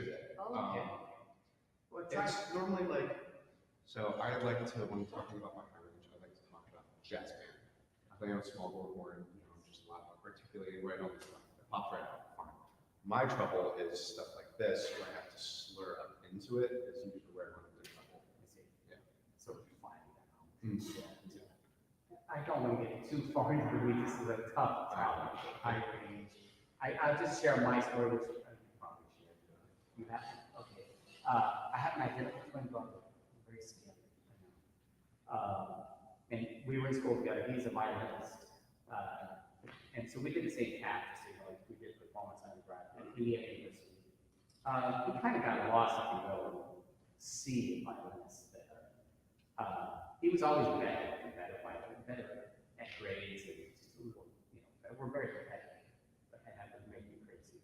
a day. Oh, okay. Well, It's normally like, so I like to, when talking about my high range, I like to talk about jazz band. I play on a small board horn, just a lot of articulating right on the stuff. It pops right out, fine. My trouble is stuff like this, where I have to slur up into it, is usually where I run into trouble. I see. Yeah. So we find that out. Mm. I don't want to get too far into the weeds. This is a tough topic. High range. I'll just share my story, which I probably shared. You have? Okay. I have my identical twin brother. Very scary. And we were in school together. He's a violinist. And so we did the same path, just, like we did performance undergrad at Indiana University. We kind of got lost, if you will, see the violinists there. He was always better at grades, and just a little, we're very competitive, but that would make me crazy.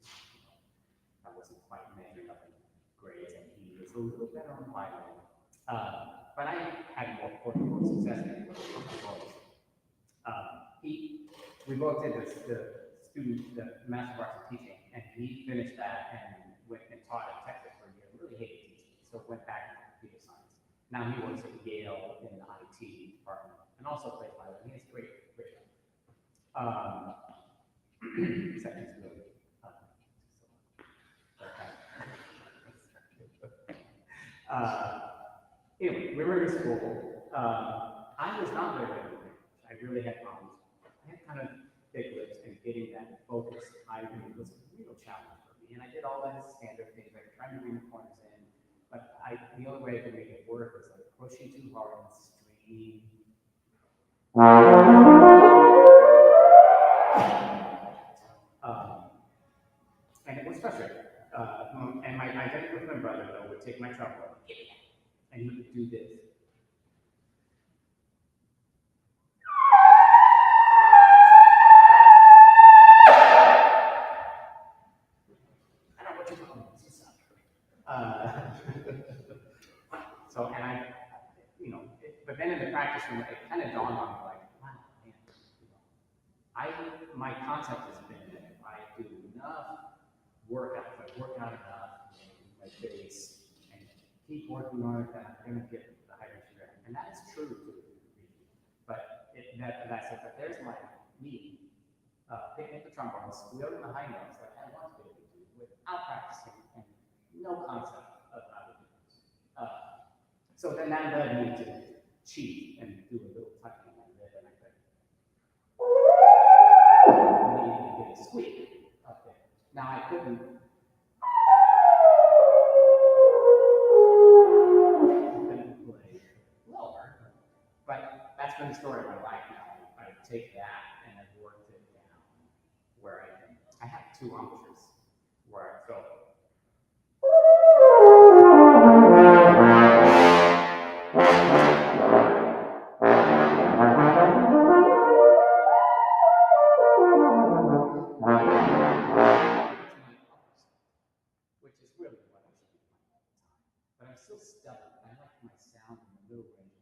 I wasn't quite measuring up in grades, and he was a little better on violin. But I had more success than he was. We both did the Master of Arts in Teaching, and he finished that and went and taught at Texas for a year. Really hated teaching, so went back to computer science. Now he works at Yale in the IT department, and also plays violin. He has great. Except he's really. Anyway, we were in school. I was not very good. I really had problems. I had kind of thick lips, and getting that focus, was a real challenge for me. And I did all that standard things, like trying to read the corners in, but the only way I could make it work was like pushing too hard and straining. And it was frustrating. And my identical twin brother, though, would take my trumpet, and he would do this. I don't know what you're talking about. This is so, and but then in the practice room, it kind of dawned on me, like, wow, man, my concept has been that if I do enough workout, if I work out enough, my face, and keep working on it, then I'm going to get the high range there. And that is true to a degree. But there's my me picking up the trombones, wielding the high notes like I want to be able to do without practicing and no concept of how to do this. So then that led me to cheat and do a little tucking in my lip, and I could immediately get a squeak up there. Now I couldn't play lower, but that's been the story of my life now. I take that and I've worked it down where I have two embouchures where I go. Which is really what I should be playing all the time. But I'm still stubborn. I like my sound in the middle range.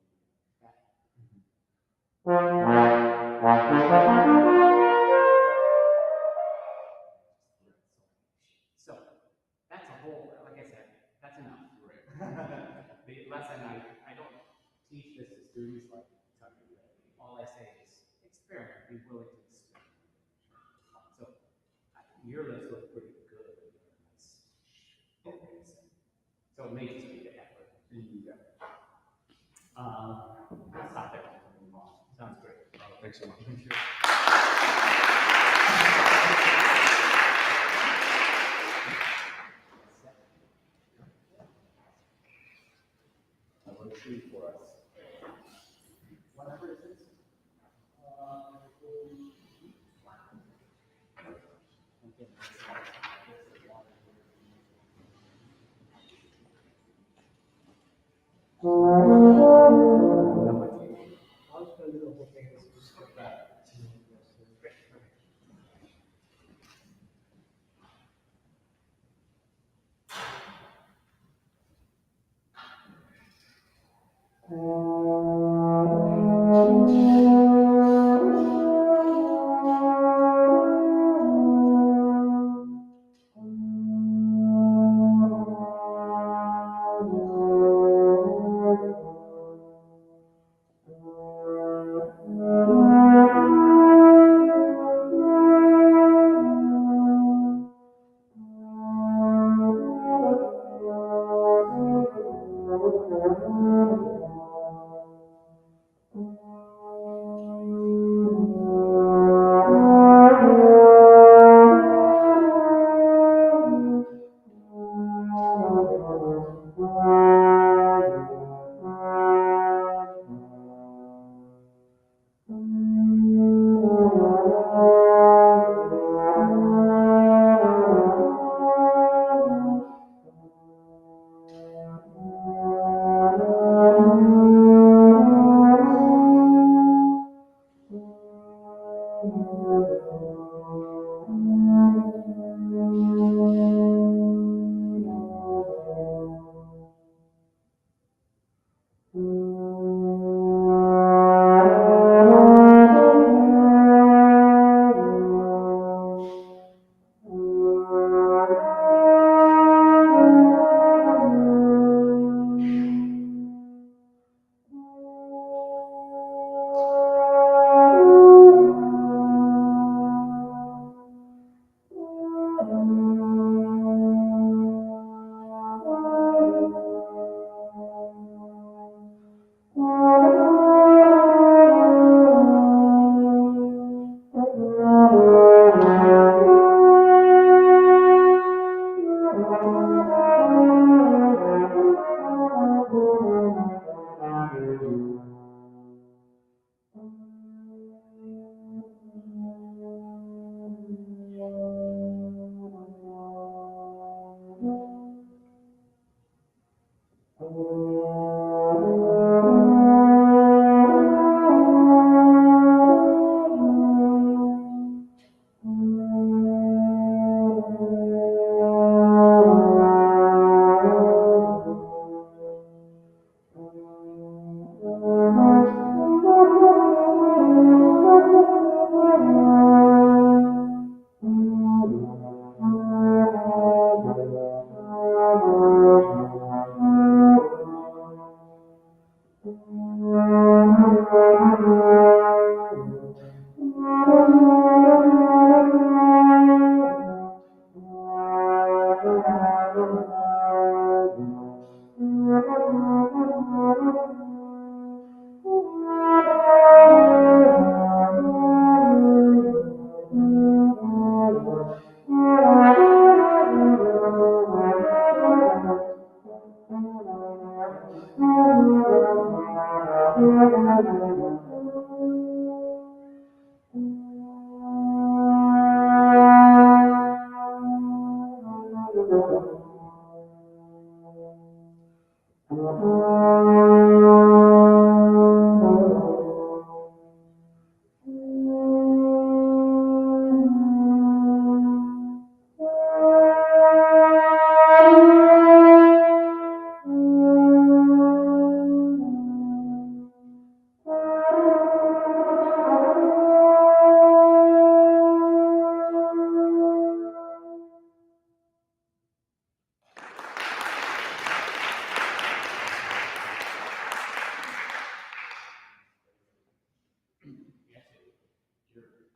So that's a whole, like I said, that's enough. The lesson I don't teach this to students like tucking it. All I say is experiment, be willing to experiment. So your lips look pretty good. So it may just be the effort. I'll stop there. Sounds great. Thanks so much. Number 2 for us. What number is this?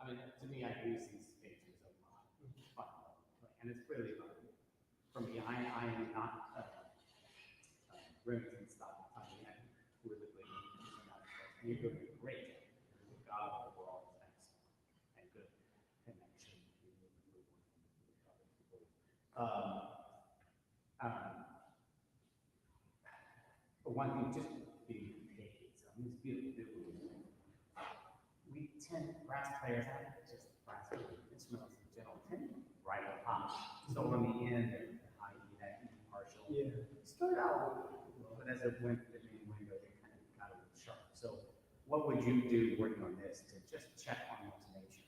I mean, to me, I use these spaces a lot, and it's really fun. For me, I am not Remington style. I mean, I'm really you're doing great. Good job overall, thanks, and good connection. But one thing, just being paid, so it's beautiful. We tend, brass players have just brass instruments in general tend to write a lot. So on the end, high E, that E partial. Yeah. Start out low, but as it went the main window, they kind of got a little sharp. So what would you do working on this to just check on intonation?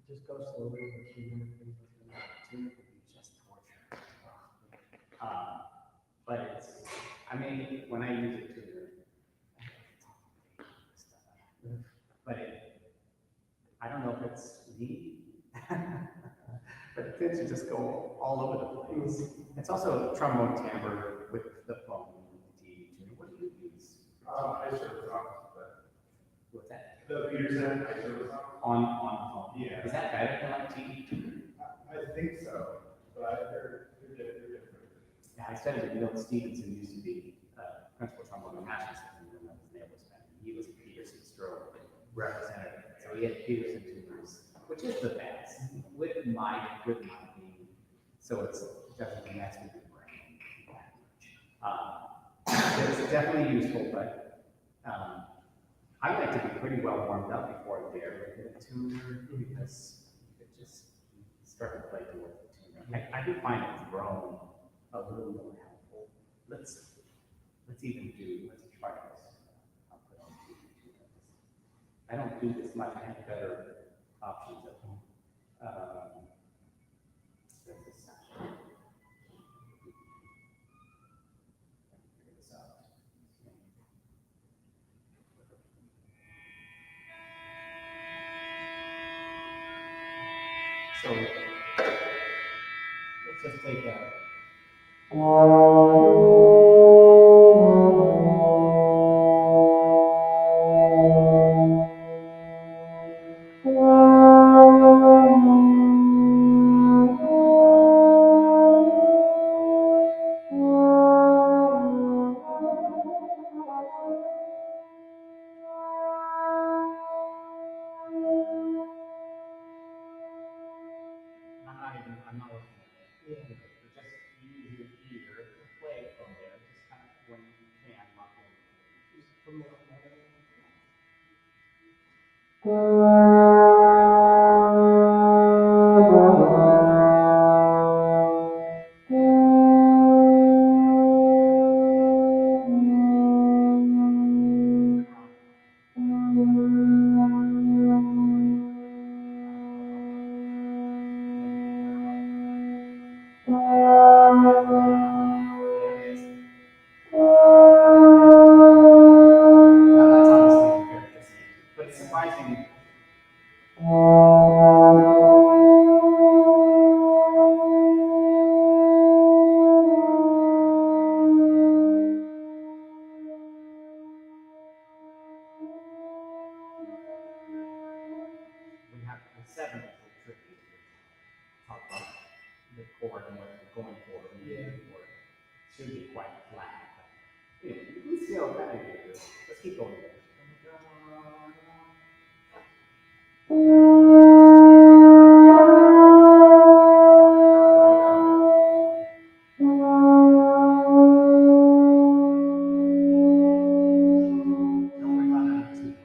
Just go slowly with tuner. Tuner would be just torture. But it's, I mean, when I use a tuner, but I don't know if it's me, but it tends to just go all over the place. It's also a trombone timbre with the phone, the TV tuner. What do you use? I serve off that. What's that? The Peterson, I serve On phone. Yeah. Is that better than like TV tuner? I think so, but they're different. Yeah, I studied with Milt Stevenson, used to be principal trombone in National System, and that was Nail's band. He was Peterson stroke representative. So he had Peterson tuners, which is the best, with my being. So it doesn't mess with your brain that much. It's definitely useful, but I like to be pretty well warmed up before I dare look at a tuner because you could just start to play with the tuner. I do find it's grown a little more helpful. Let's try this. I'll put on two tuners. I don't do this much. I have better options at home. Figure this out. So let's just take that. I'm not looking at it. Yeah. But just use your ear to play from there. Just kind of when you can, lock in. Just from the But it's surprising should be quite flat. But, you can still kind of do this. Let's keep going. Don't worry about that too much.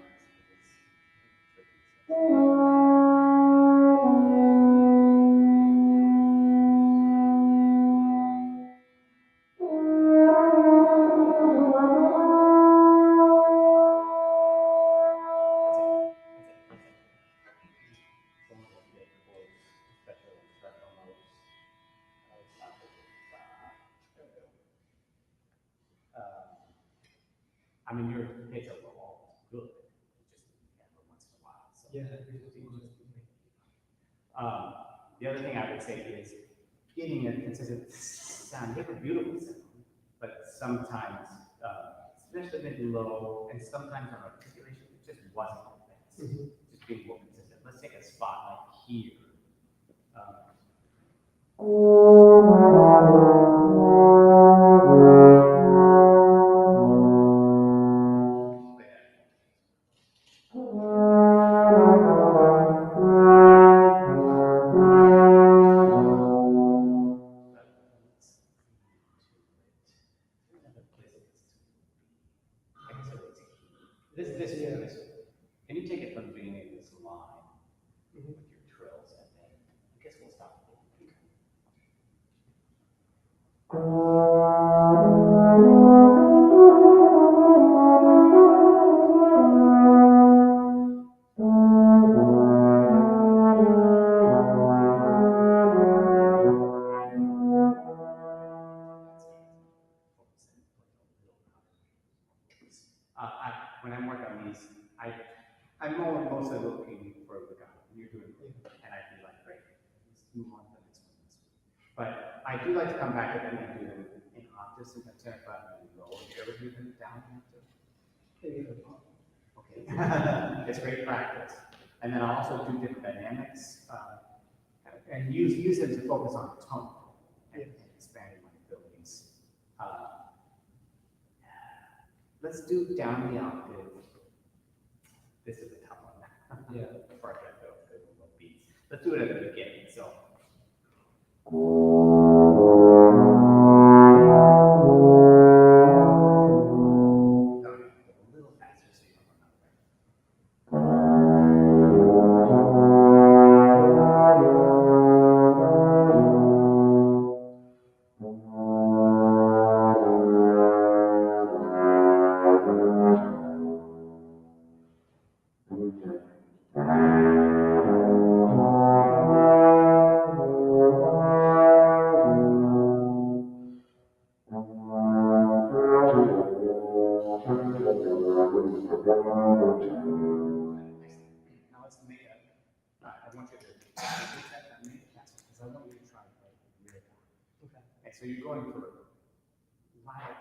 I mean, your pitch overall is good. Just every once in a while. So the other thing I would say is getting a consistent sound. You have a beautiful sound, but sometimes, especially mid low, and sometimes our articulation just wasn't the best. Just being more consistent. Let's take a spot like here. This. Can you take it from the beginning of this line with your trills, and then I guess we'll stop. When I'm working on these, I'm mostly looking for the guy. You're doing great, and I feel like great. Let's move on to the next one. But I do like to come back to them and do them in octaves and tenor flat and low. You ever do them down octave? Okay, it's great practice. And then I'll also do different dynamics and use them to focus on tone and expanding my abilities. Let's do down the octave. This is a tough one. Yeah. Before I get the beats. Let's do it at the beginning. So. A little faster so you don't run out of breath. Now let's make I want you to make that because I want you to try to play really hard. Okay. So you're going for loud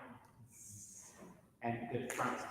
and good fronts.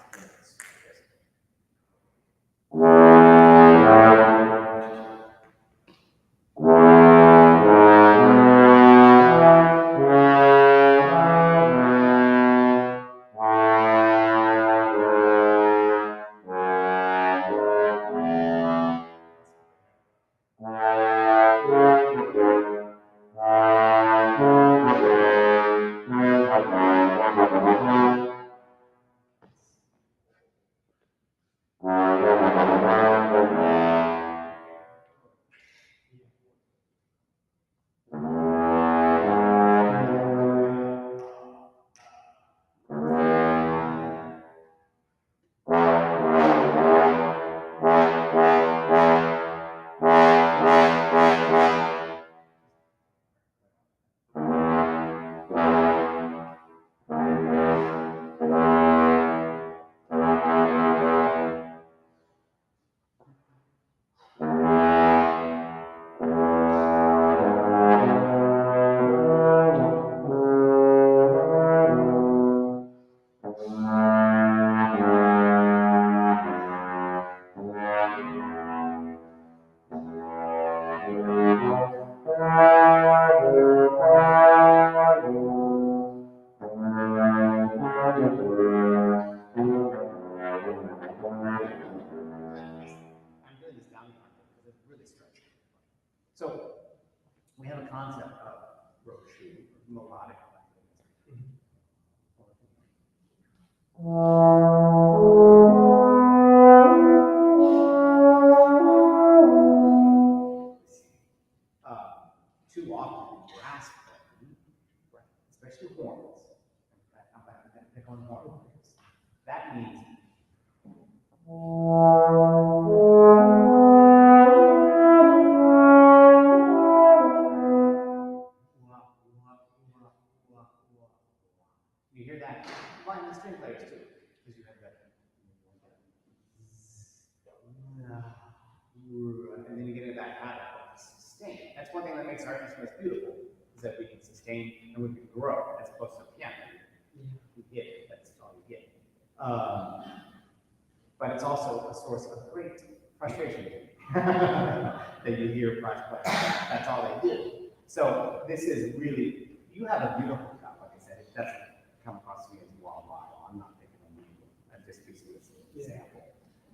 Too often, brass playing, especially horns, I'm going to pick on horns. That means you hear that? Well, and the string players too, because you have that. And then you get into that habit of sustain. That's one thing that makes our instruments beautiful, is that we can sustain and we can grow, as opposed to piano. You get it, that's all you get. But it's also a source of great frustration that you hear brass players. That's all they do. So this is really, you have a beautiful job, like I said, it doesn't come across to me as wild. I'm not picking on you. I'm just using this example.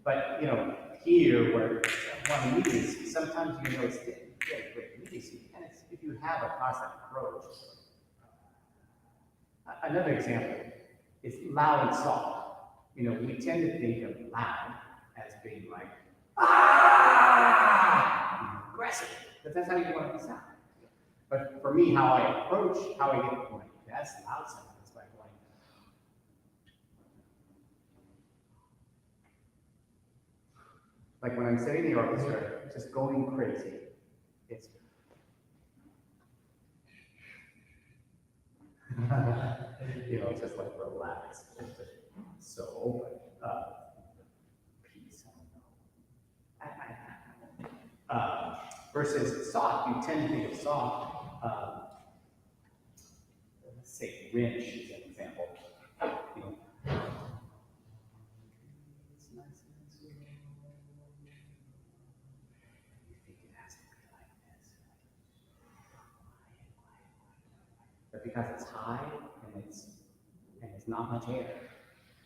But you know, here where one needs, sometimes you know it's very great immediacy, and it's if you have a constant approach. Another example is loud and soft. You know, we tend to think of loud as being like aggressive, but that's how you want it to sound. But for me, how I approach, how I get my best loud sound is by going. Like when I'm sitting in the orchestra, just going crazy. It's you know, just like relax. It's just so open. Peace. I don't know. Versus soft, you tend to think of soft. Let's say wrench is an example. You know, it's nice and slow. You think it has to be like this. But because it's high and it's not much air,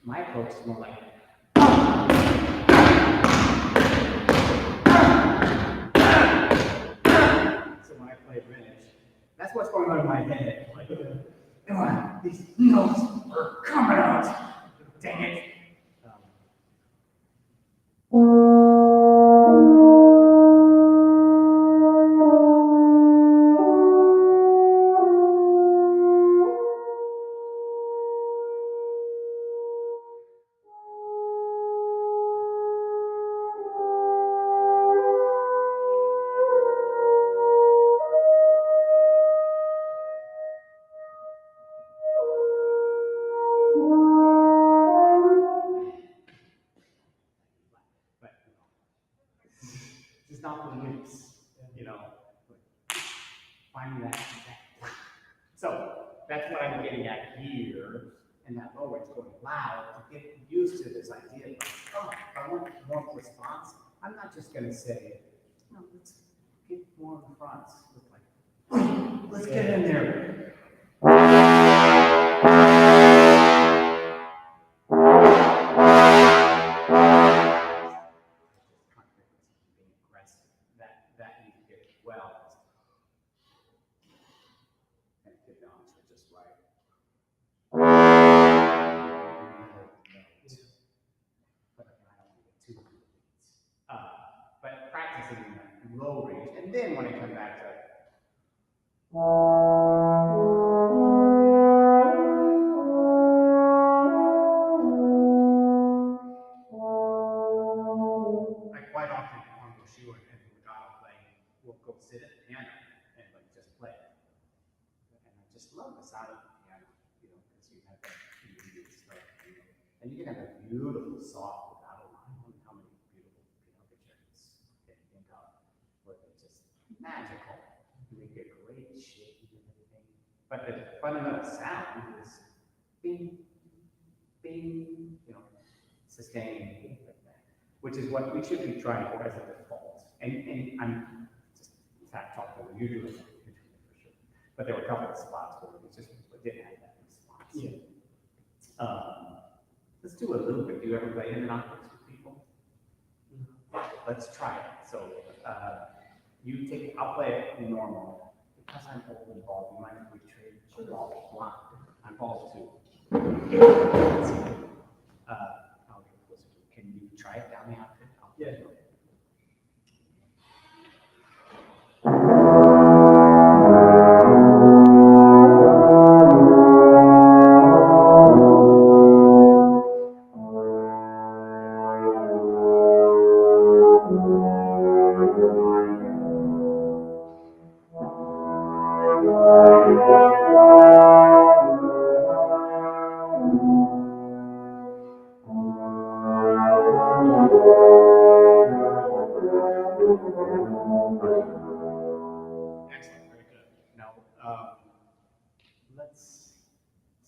my approach is more like. So when I play British, that's what's going on in my head. Like, come on, these notes are coming out. Dang it. It's not for the loops, you know. Finding that. So that's what I'm getting at here, and that lower is going loud to get used to this idea of, oh, if I want more response, I'm not just going to say, no, let's get more in the front. Let's get in there. That you get as well. And get the answer just right. But I don't want to get too beats. But practicing in that low range, and then when I come back to I quite often on the shoe and legato playing, we'll go sit at the piano and like just play. And I just love the sound of the piano, you know, because you have that immediate stuff, you know. And you can have a beautiful soft legato line. I don't know how many beautiful piano concertos can you think of where they're just magical. You make a great shape and everything. But the fundamental sound is bing, bing, you know, sustain, like that, which is what we should be trying for as a default. And I'm just, in fact, talking about you doing it for sure. But there were a couple of spots where we just didn't have that response. Yeah. Let's do a little bit. Do you ever play in octaves with people? Let's try it. So you take, I'll play it normal. Because I'm old and bald, you might retreat. Sure. I'm bald too.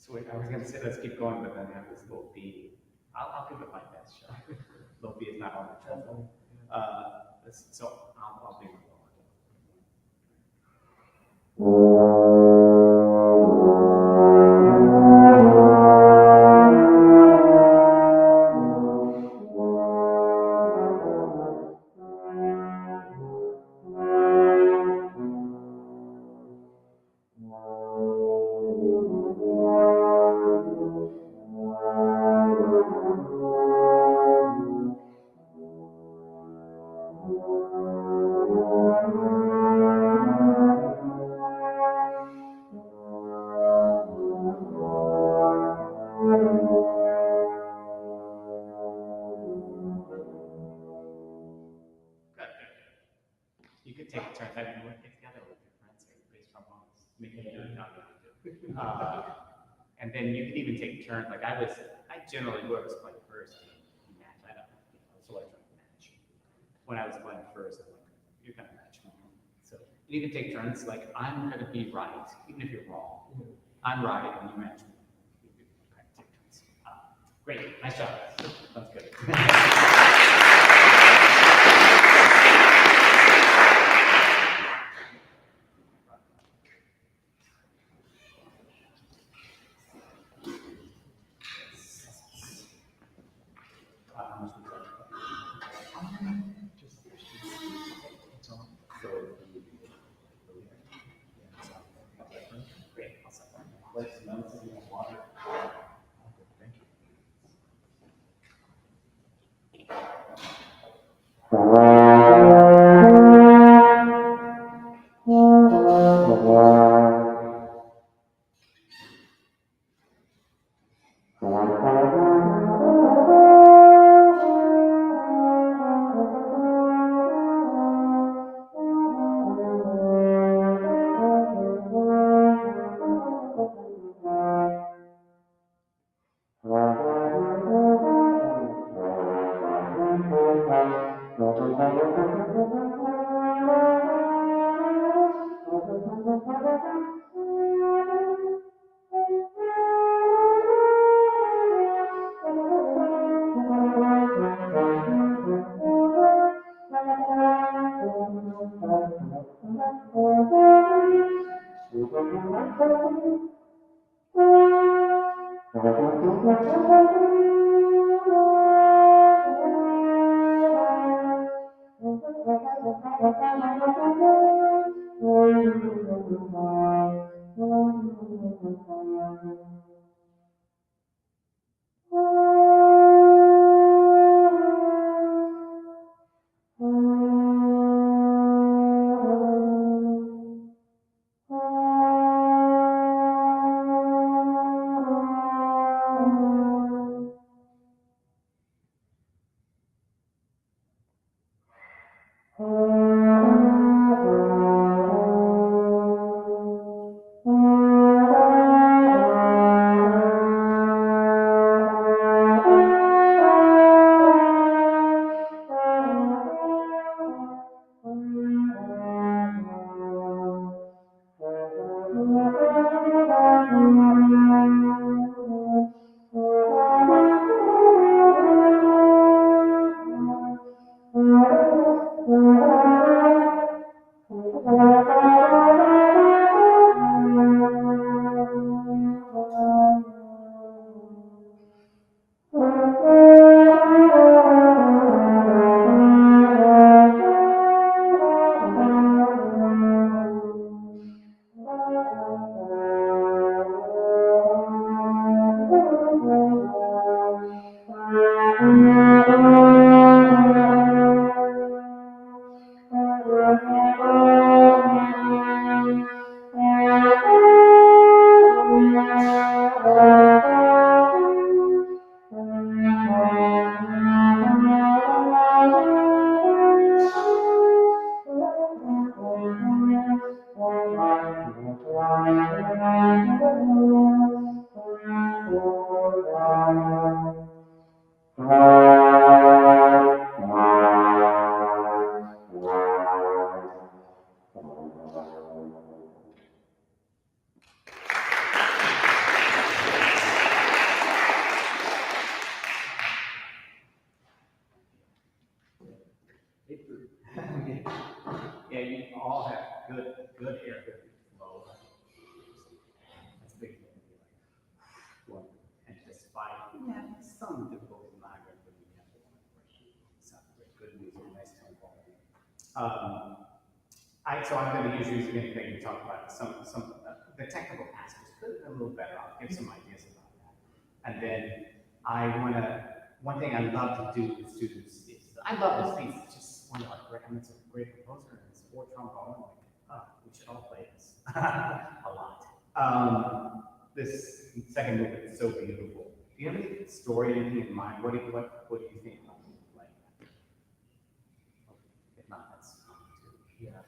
So wait, I was gonna say let's keep going, but then I have this little B. I'll give it my best shot. Little B is not on the treble. So I'll be You could take a turn. I mean, work together with your friends or your bass trombones. Make it do it, not and then you could even take turns. Like I generally whoever's playing first, match. I don't know. So I try to match. When I was playing first, I'm like, you're gonna match me. So you can take turns. Like I'm gonna be right, even if you're wrong. I'm right, and you match me. You can kind of take turns. Great, nice job. That's good. Great, I'll set that. Place notes in the water. Thank you. And despite having some difficulty in migraine, but we have the one question. Sounds great, good music, nice tone quality. So I'm going to use you again to talk about some the technical aspects. Could have been a little better. I'll give some ideas about that. And then one thing I love to do with students is, I love this piece. It's just one of like, it's a great composer and it's for trombone. We should all play this a lot. This second movement is so beautiful. Do you have any story, anything in mind? What do you think about it? Like that? If not, that's fine too. Yeah.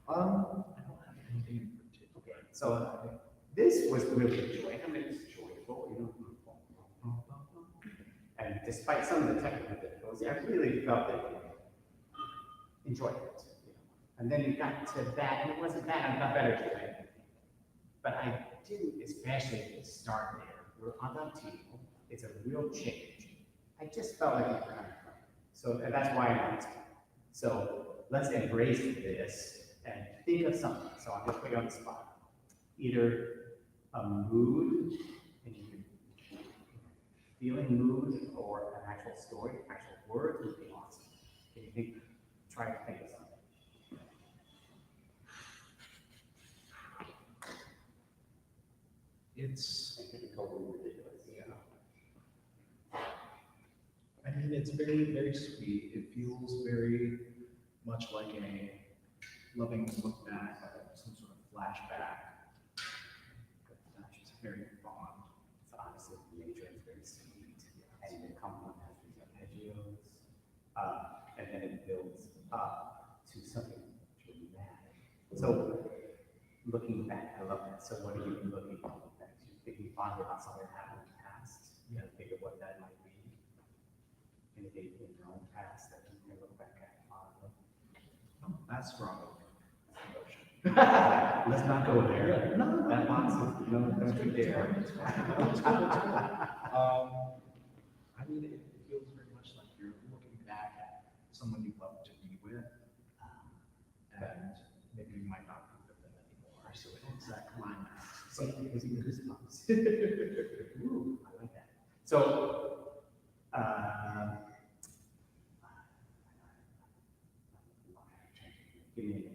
I don't have anything in particular. Okay, so this was really joyful. I mean, it's joyful, you know. And despite some of the technical difficulties, I really felt that enjoyed it. You know. And then you got to that, and it wasn't bad. I got better today. But I didn't, especially at the start there. We're on that team. It's a real change. I just felt like we were kind of fun. So and that's why I'm asking. So let's embrace this and think of something. So I'm just putting you on the spot. Either a mood, and you can feeling mood, or an actual story, actual word would be awesome. Can you think? Try to think of something. It's Totally ridiculous. Yeah. I mean, it's very, very sweet. It feels very much like a loving look back, like some sort of flashback. It's very fond. So honestly, nature is very sweet, and the compliment has these arpeggios, and then it builds up to something dramatic. So looking back, I love that. So what are you looking back to? Thinking fondly about something that happened in the past, you know, think of what that might be. Anything in your own past that you can look back at fondly. Oh, that's strong emotion. Let's not go there. No, that box is, no, don't you dare. I mean, it feels very much like you're looking back at someone you love to be with, and maybe you might not be with them anymore. So it's that climax. So it was even goosebumps. Ooh, I like that. So, give me a name.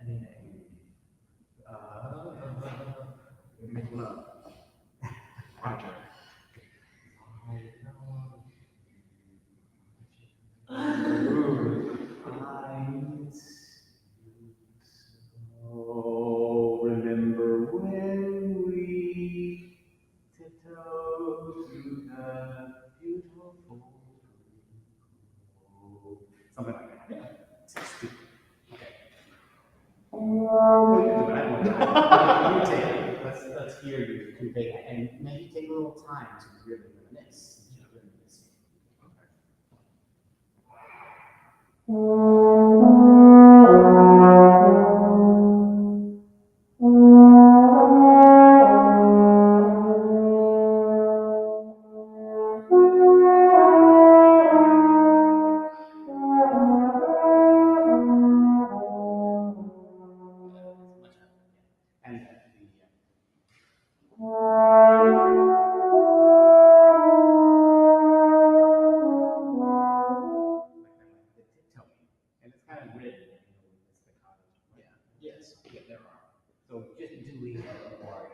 Any name. Make love. Roger. Oh, remember when we tiptoed through the beautiful something like that. Yeah. It's stupid. Okay. Oh, you do it. I won't do it. You take it. Let's hear you convey that, and maybe take a little time to really reminisce. And and it's kind of written, you know, with the staccato. Yeah. Yes. Yeah, there are. So just do leave it or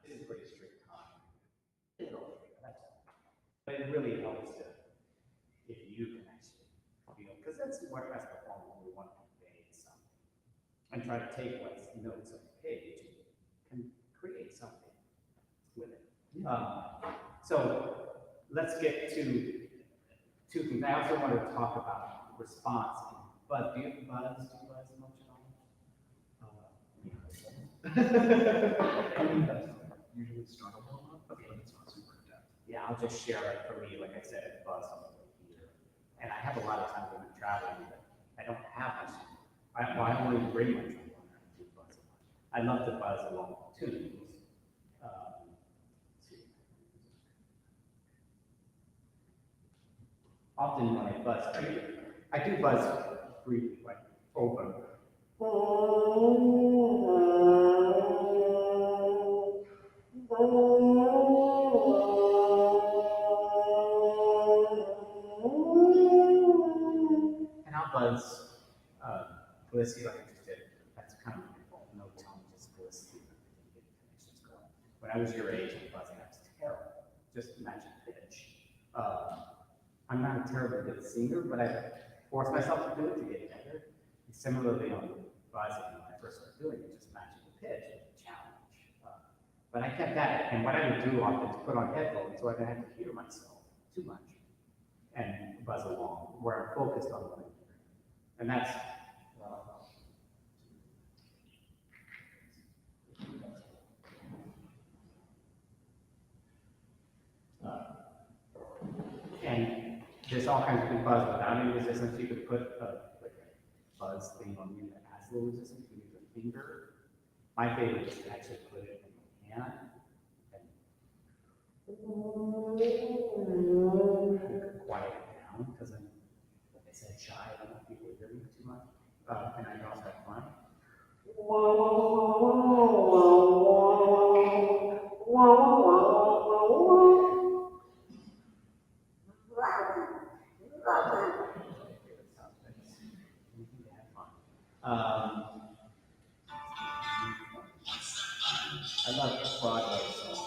this is a pretty strict time. But it really helps to, if you can actually feel, because that's the performance we want to convey something. And try to take what's notes on the page and create something with it. So let's get to two things. I also want to talk about response. Buzz, do you buzz much at all? I mean, that's usually start a little up, but it's not super in-depth. Yeah, I'll just share it for me, like I said, buzz on the way here. And I have a lot of times when I'm traveling, but I don't have much. I only bring my trombone. I do buzz a lot. I love to buzz along tunes. Often when I buzz, I do buzz briefly, like over. And I'll buzz Felicity like I just did. That's kind of my fault. No tone, just Felicity. When I was your age and buzzing, I was terrible. Just imagine pitch. I'm not a terribly good singer, but I forced myself to do it to get better. And similarly on buzzing, when I first started doing it, just matching the pitch was a challenge. But I kept at it, and what I would do often is put on headphones so I didn't have to hear myself too much and buzz along, where I'm focused on what I'm hearing. And that's and there's all kinds of good buzz without any resistance. You could put like a buzz thing on you that has a little resistance. You can use your finger. My favorite is to actually put it in your hand and quiet it down because I'm, like I said, shy. I don't want people to hear me too much. And I can also have fun. I love Broadway songs.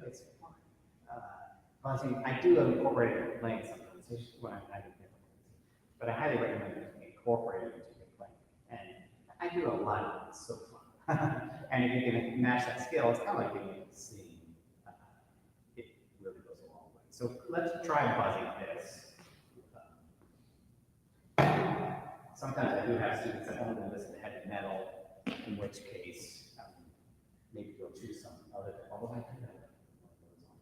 It's fun. Buzzing, I do incorporate it playing sometimes, just when I'm having difficulties. But I highly recommend incorporating it into your playing. And I do a lot of it, it's so fun. And if you can match that skill, it's kind of like being able to sing. It really goes a long way. So let's try buzzing this. Sometimes I do have students that only listen to heavy metal, in which case maybe you'll choose some other. Although I do have one of those on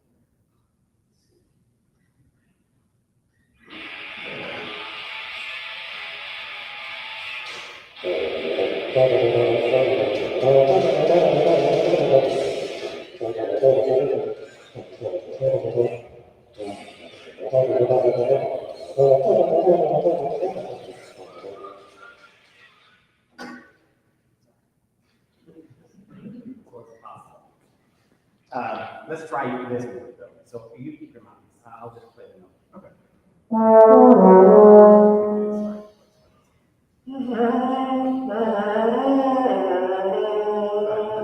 let's try this one though. So you keep your mouth. I'll just play the note. Okay.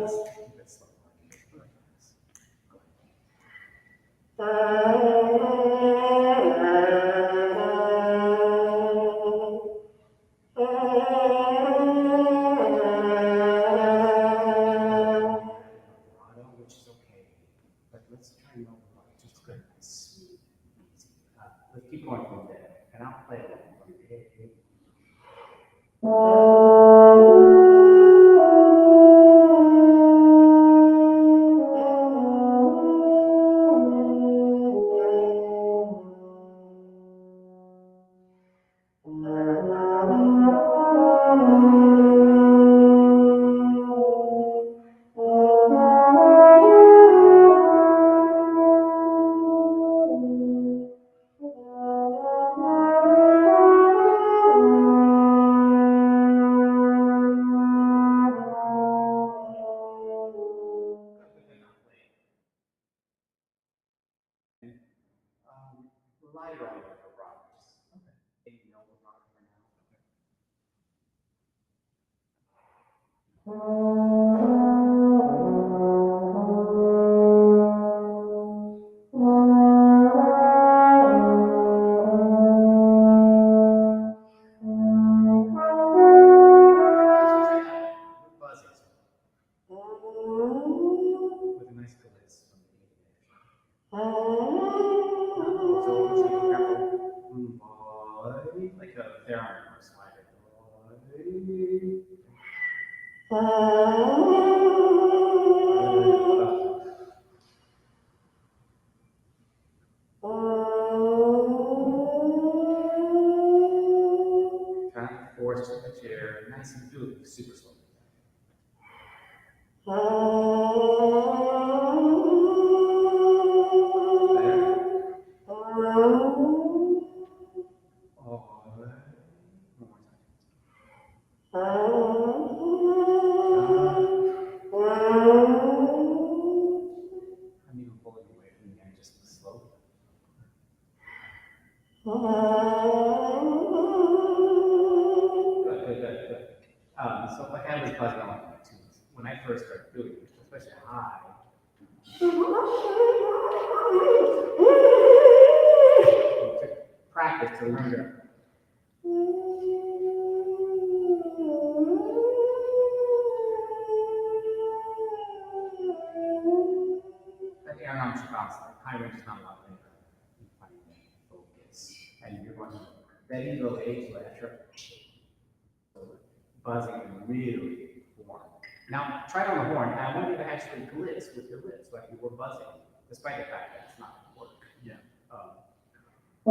Let's keep it slow. Which is okay, but let's try no just good, sweet, easy. Let's keep going from there, and I'll play it from here. Lighter on the rockers. Okay. Maybe no rocker for now. Okay. there on the first slide. Kind of force to the chair, nice and do it super slow. Better. One more time. I'm even pulling away from the end, just slow. Good. So my hand was buzzing on my tunes. When I first started doing it, especially high, it took practice to learn to. That air arms across, high range is not a lot of focus. And you're going to bending the legs to extra buzzing really form. Now, try it on the horn, and I want you to actually glitz with your lips like you were buzzing, despite the fact that it's not going to work. Yeah. To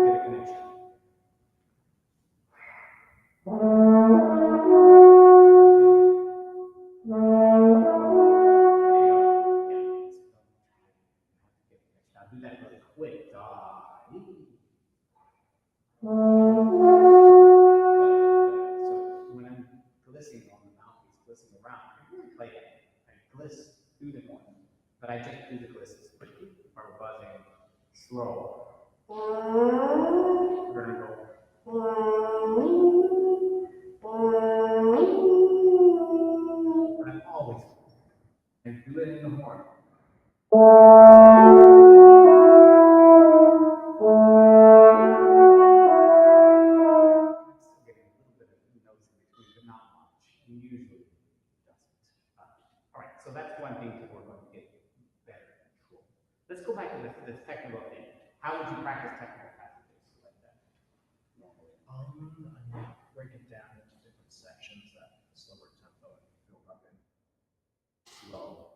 get a connection. Now do that really quick. So when I'm glistening on the mouthpiece, glistening around, I really play it. I gliss through the horn, but I just do the glisses quickly or buzzing slow. We're gonna go. But I'm always and do it in the horn. Getting a little bit of notes in between, but not much. Usually doesn't. All right, so that's one thing to work on to get better control. Let's go back to this technical thing. How would you practice technical passages like that? I break it down into different sections at a slower tempo and build up in Slow.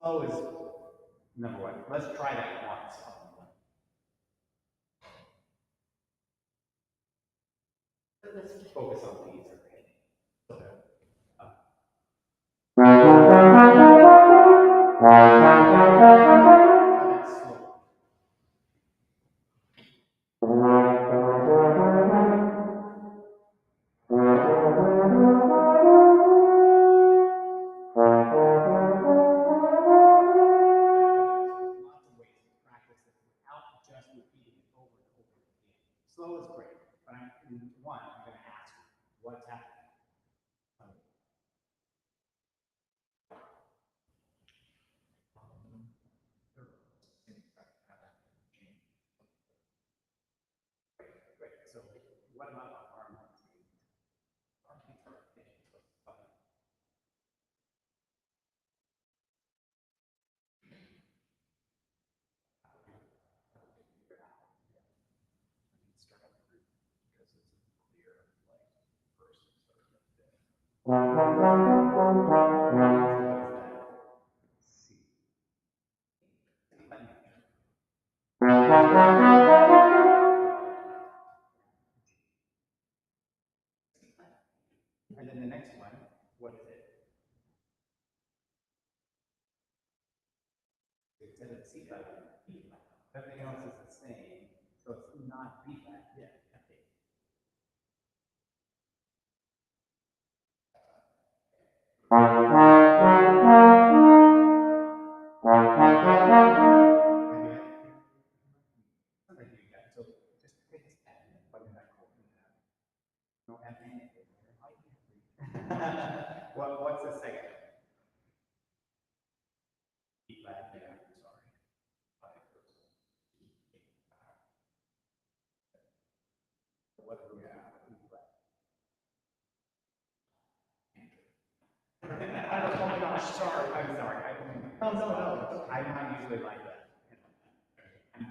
Slow is number one. Let's try that once. Let's focus on these. Okay. That's slow. Slow is great, but I'm going to ask you, what's happening? Great. So what about our harmonies? Harmonies are and then the next one, what is it? It's a C flat. Everything else is the same, so it's not B flat. Yeah. So just pick this F and plug in that chord. No F in it. What's the second? E flat. Yeah, sorry. What do we have? E flat. Oh my gosh, sorry. I'm sorry. No. I'm not usually like that. I'm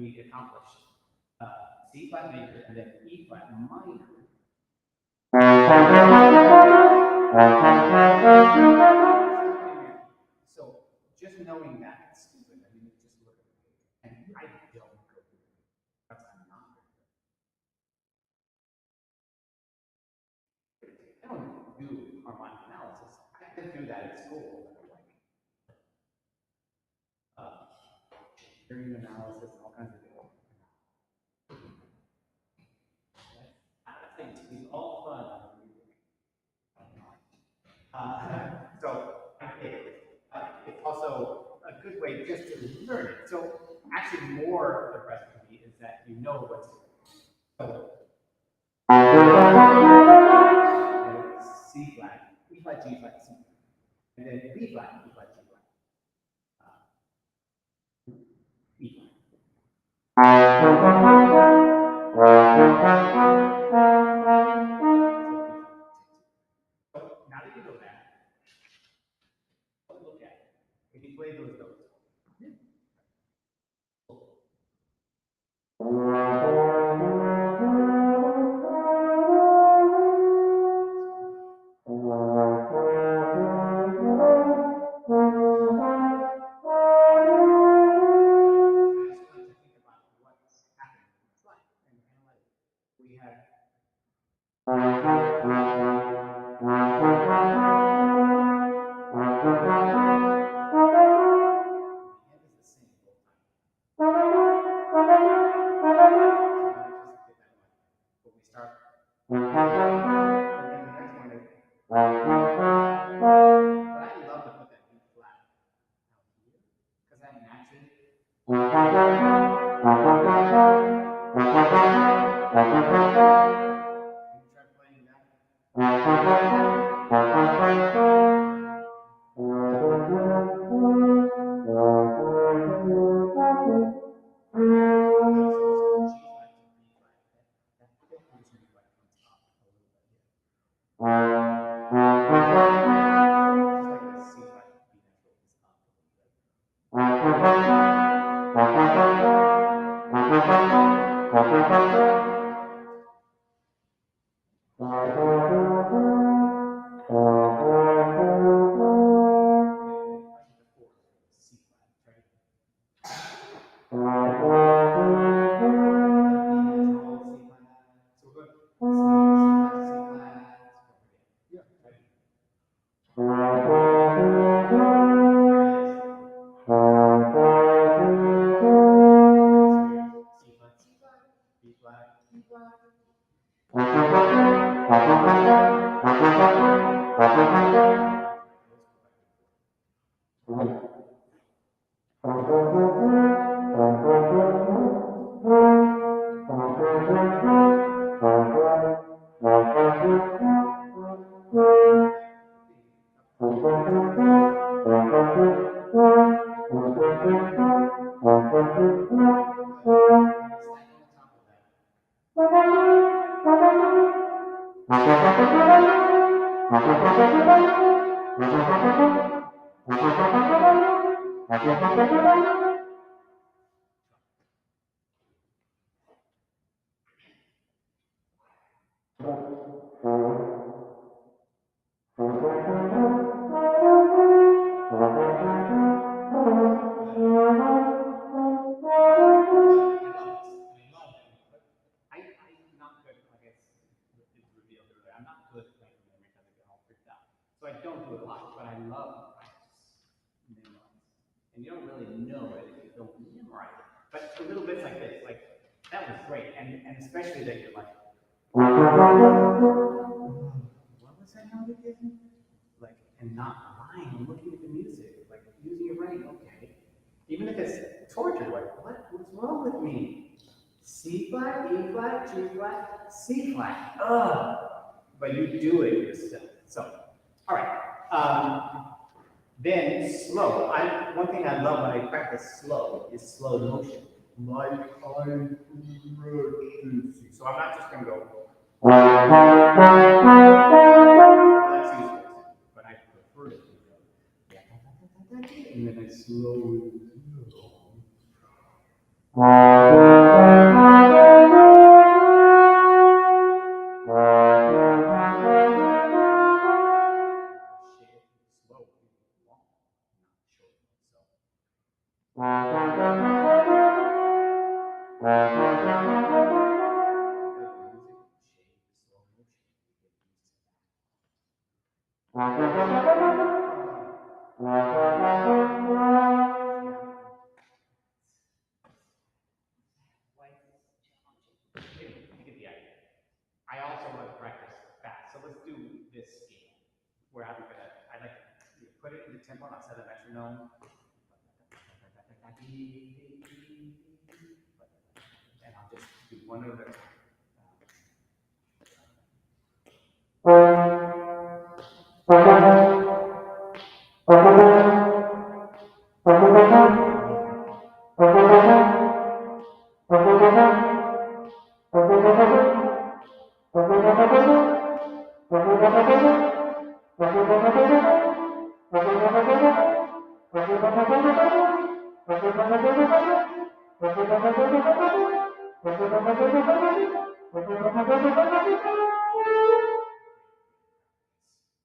we accomplished C flat major and then E flat minor. So just knowing that, it's stupid. I mean, just look at it. And I don't go through it. That's not good. I don't do harmonic analysis. I did do that in school. Dream analysis, all kinds of things. I think it's all fun. So it's also a good way just to learn it. So actually more impressive to me is that you know what's so C flat, E flat, G flat, C, and then B flat, E flat, G flat, E flat. So now that you know that, let's look at it. If you play those notes. We have So I don't do it a lot, but I love practice. And you don't really know it if you don't memorize it. But a little bit like this, like, that was great. And especially that you're like, what was that note again? Like, and not lying and looking at the music, like using your brain, okay. Even if it's torture, like, what's wrong with me? C flat, E flat, G flat, C flat. Ugh. But you do it yourself. So, all right. Then slow. One thing I love when I practice slow is slow motion. Like I'm so I'm not just going to go. That's useful, but I prefer to go. And then I slow it down. You get the idea. I also want to practice fast, so let's do this scale where I'm gonna, I like to put it in the tempo and I'll set a metronome. And I'll just do one at a time.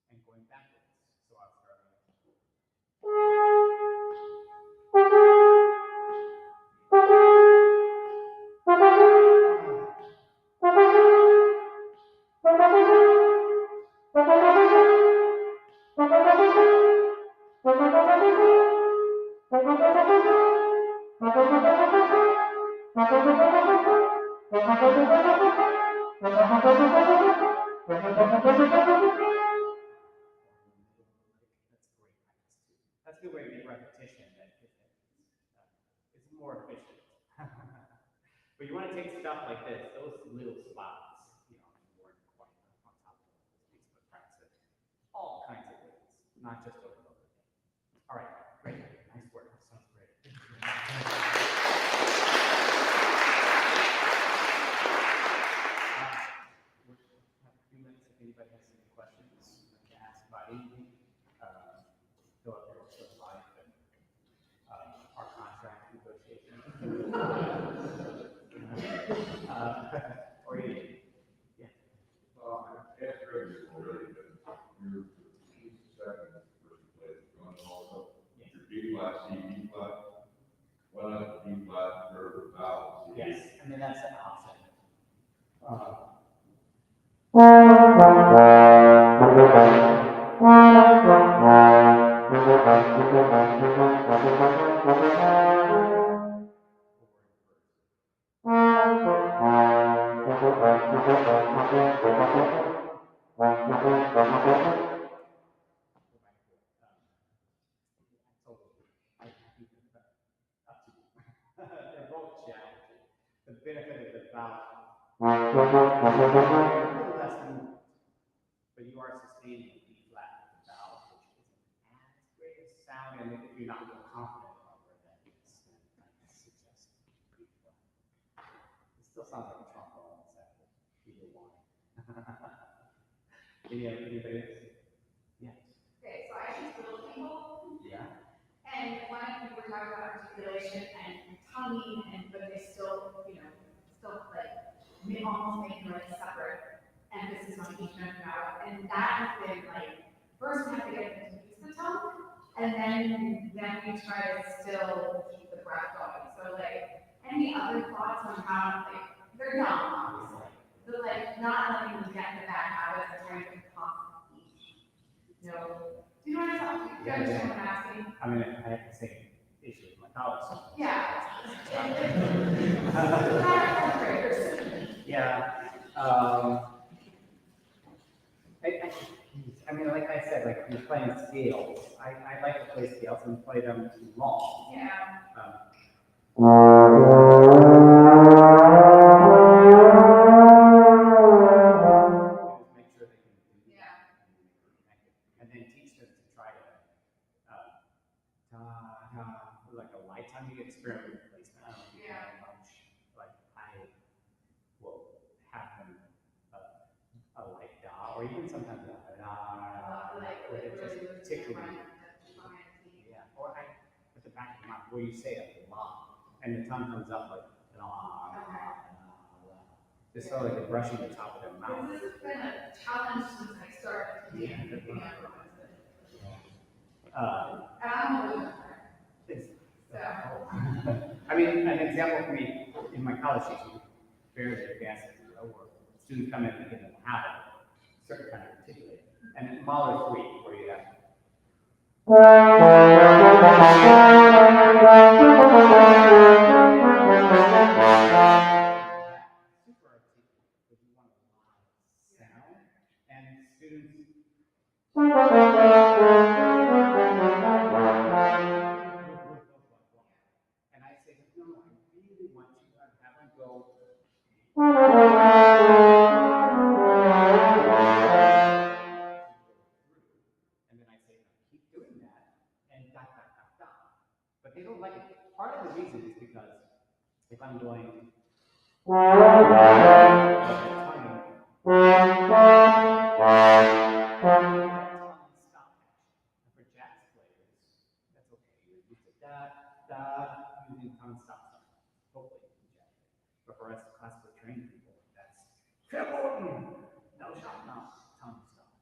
And going backwards. So I'll start That's a good way to make repetition. It's more efficient. But you want to take stuff like this, those little spots, you weren't quite on top of this piece, but practice it all kinds of ways, not just over and over again. All right, great, nice work. That sounds great. We have a few minutes if anybody has any questions to ask Vadim. Go up there with life and our contract negotiation. Or you, yeah. Well, I can't really already, but your second person plays going also. Yes. Your B flat, C, B flat, one up, B flat, third, vowel, C. Yes, I mean, that's an option. They're both challenging. The benefit of the vowel. Less movement, but you are sustaining the B flat with the vowel, which isn't as great a sound, and if you're not real confident about where that is, then I suggest B flat. It still sounds like a trombone, exactly. Either one. Anybody else? Yeah. Okay, so I teach middle people, Yeah. and one of you were talking about articulation and tonguing, but they still, they almost make like separate emphasis on each note vowel, and that has been like, first we have to get them to use the tongue, and then we try to still keep the breath going. So like, any other thoughts on how, like, they're young, obviously, but like, not letting them get into that habit of trying to pop each note. Do you know what I'm talking? Do you understand what I'm asking? I mean, I have the same issue with my college students. Yeah. Yeah. I mean, like I said, like you're playing scales. I like to play scales and play them long. Yeah. Make sure they can do that. And then teach them to try to like a light time you experiment with placement. I don't know if you know much. Like I will have them a light da, or even sometimes a where they're just tickling. Yeah, or at the back of the mouth where you say a la, and the tongue comes up like la. Just so like they're brushing the top of their mouth. This has been a challenge since I started teaching everyone. And I'm a little so. I mean, an example for me in my college teaching, very advanced, where students come in and give them a habit, certain kind of articulate. And Mahler 3, where you have. Super articulate, but you want a lot of sound. And students. And I say, no, I really want you to have them go. And then I say, keep doing that, and dot, dot, dot, dot. But they don't like it. Part of the reason is because if I'm going, stop. And for jazz players, that's okay. You're used to dot, dot, using tongue stop. Hopefully, in jazz. But for us classical trained people, that's no shot, no tongue stop.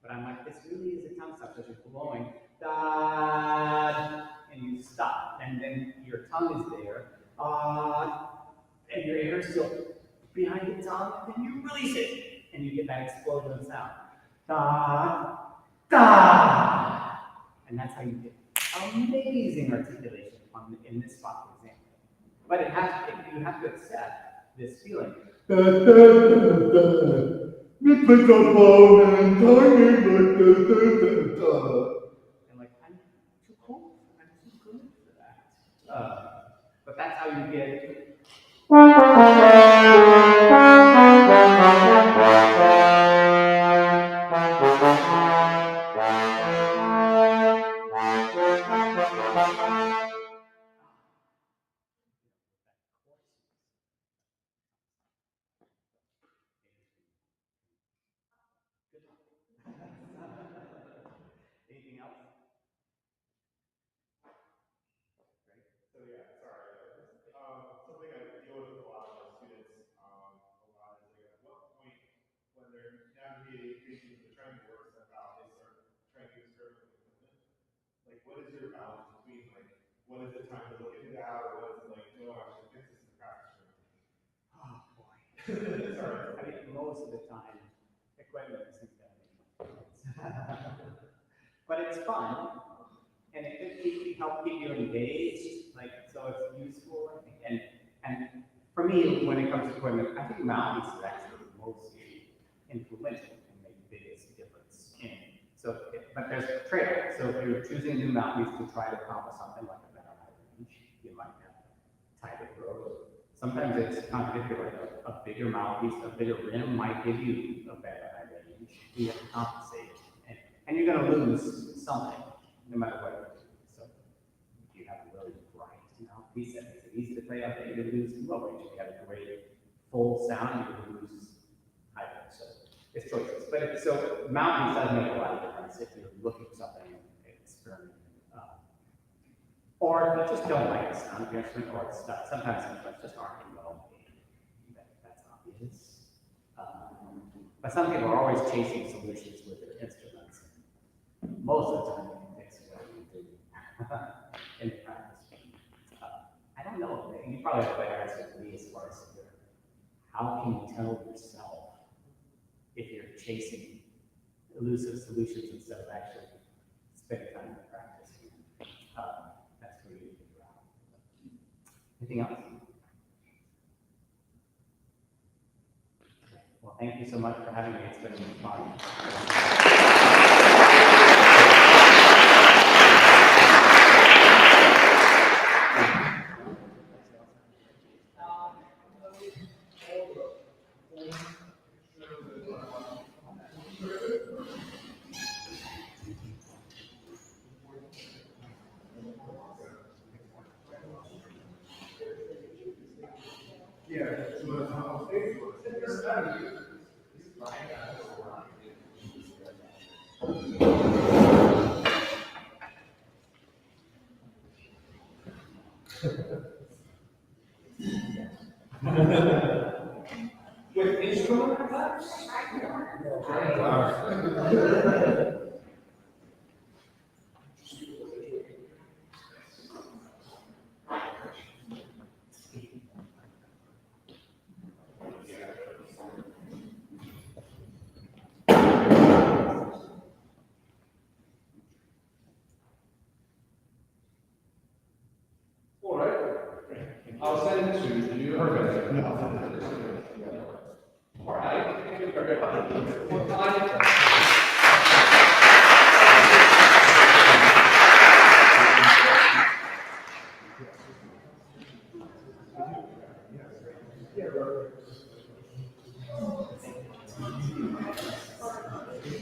But I'm like, this really is a tongue stop because you're blowing, da, and you stop, and then your tongue is there, and your air is still behind your tongue, and then you release it, and you get that explosion of sound, da, da, and that's how you get amazing articulation in this spot, for example. But you have to accept this feeling. And like, I'm too cool. I'm too good for that. But that's how you get. Anything else? So yeah, sorry. Something I deal with a lot of my students, a lot is like at what point when they're navigating patients and trying to work stuff out, they start trying to experiment with equipment. Like, what is your balance between like, what is the time to look into that, or what is like, no, I should fix this in the practice room? Oh boy. Sorry. I mean, most of the time, equipment is going to make sense. But it's fun, and it could help keep you engaged, like, so it's useful, I think. And for me, when it comes to equipment, I think mouthpiece is actually mostly influential and make the biggest difference in. But there's a trade-off. So if you're choosing a new mouthpiece to try to accomplish something like a better high range, you might have tighter throat. Sometimes it's contradictory, like a bigger mouthpiece, a bigger rim might give you a better high range. You have to compensate. And you're going to lose something, no matter what you do. So if you have a really bright mouthpiece that makes it easy to play out there, you're going to lose low range. If you have a great full sound, you're going to lose high range. So it's choices. But so mouthpiece does make a lot of difference if you're looking for something and experimenting. Or if you just don't like the sound of your instrument, or it's stuck. Sometimes instruments just aren't well made. That's obvious. But some people are always chasing solutions with their instruments. Most of the time, it takes what you do in practice. I don't know. You probably have a better answer than me as far as how can you tell yourself if you're chasing elusive solutions instead of actually spending time in practice. That's for you to figure out. Anything else? Well, thank you so much for having me. It's been fun. With instrument class? I'll send it to you. Perfect. All right, thank you very much. Well, time.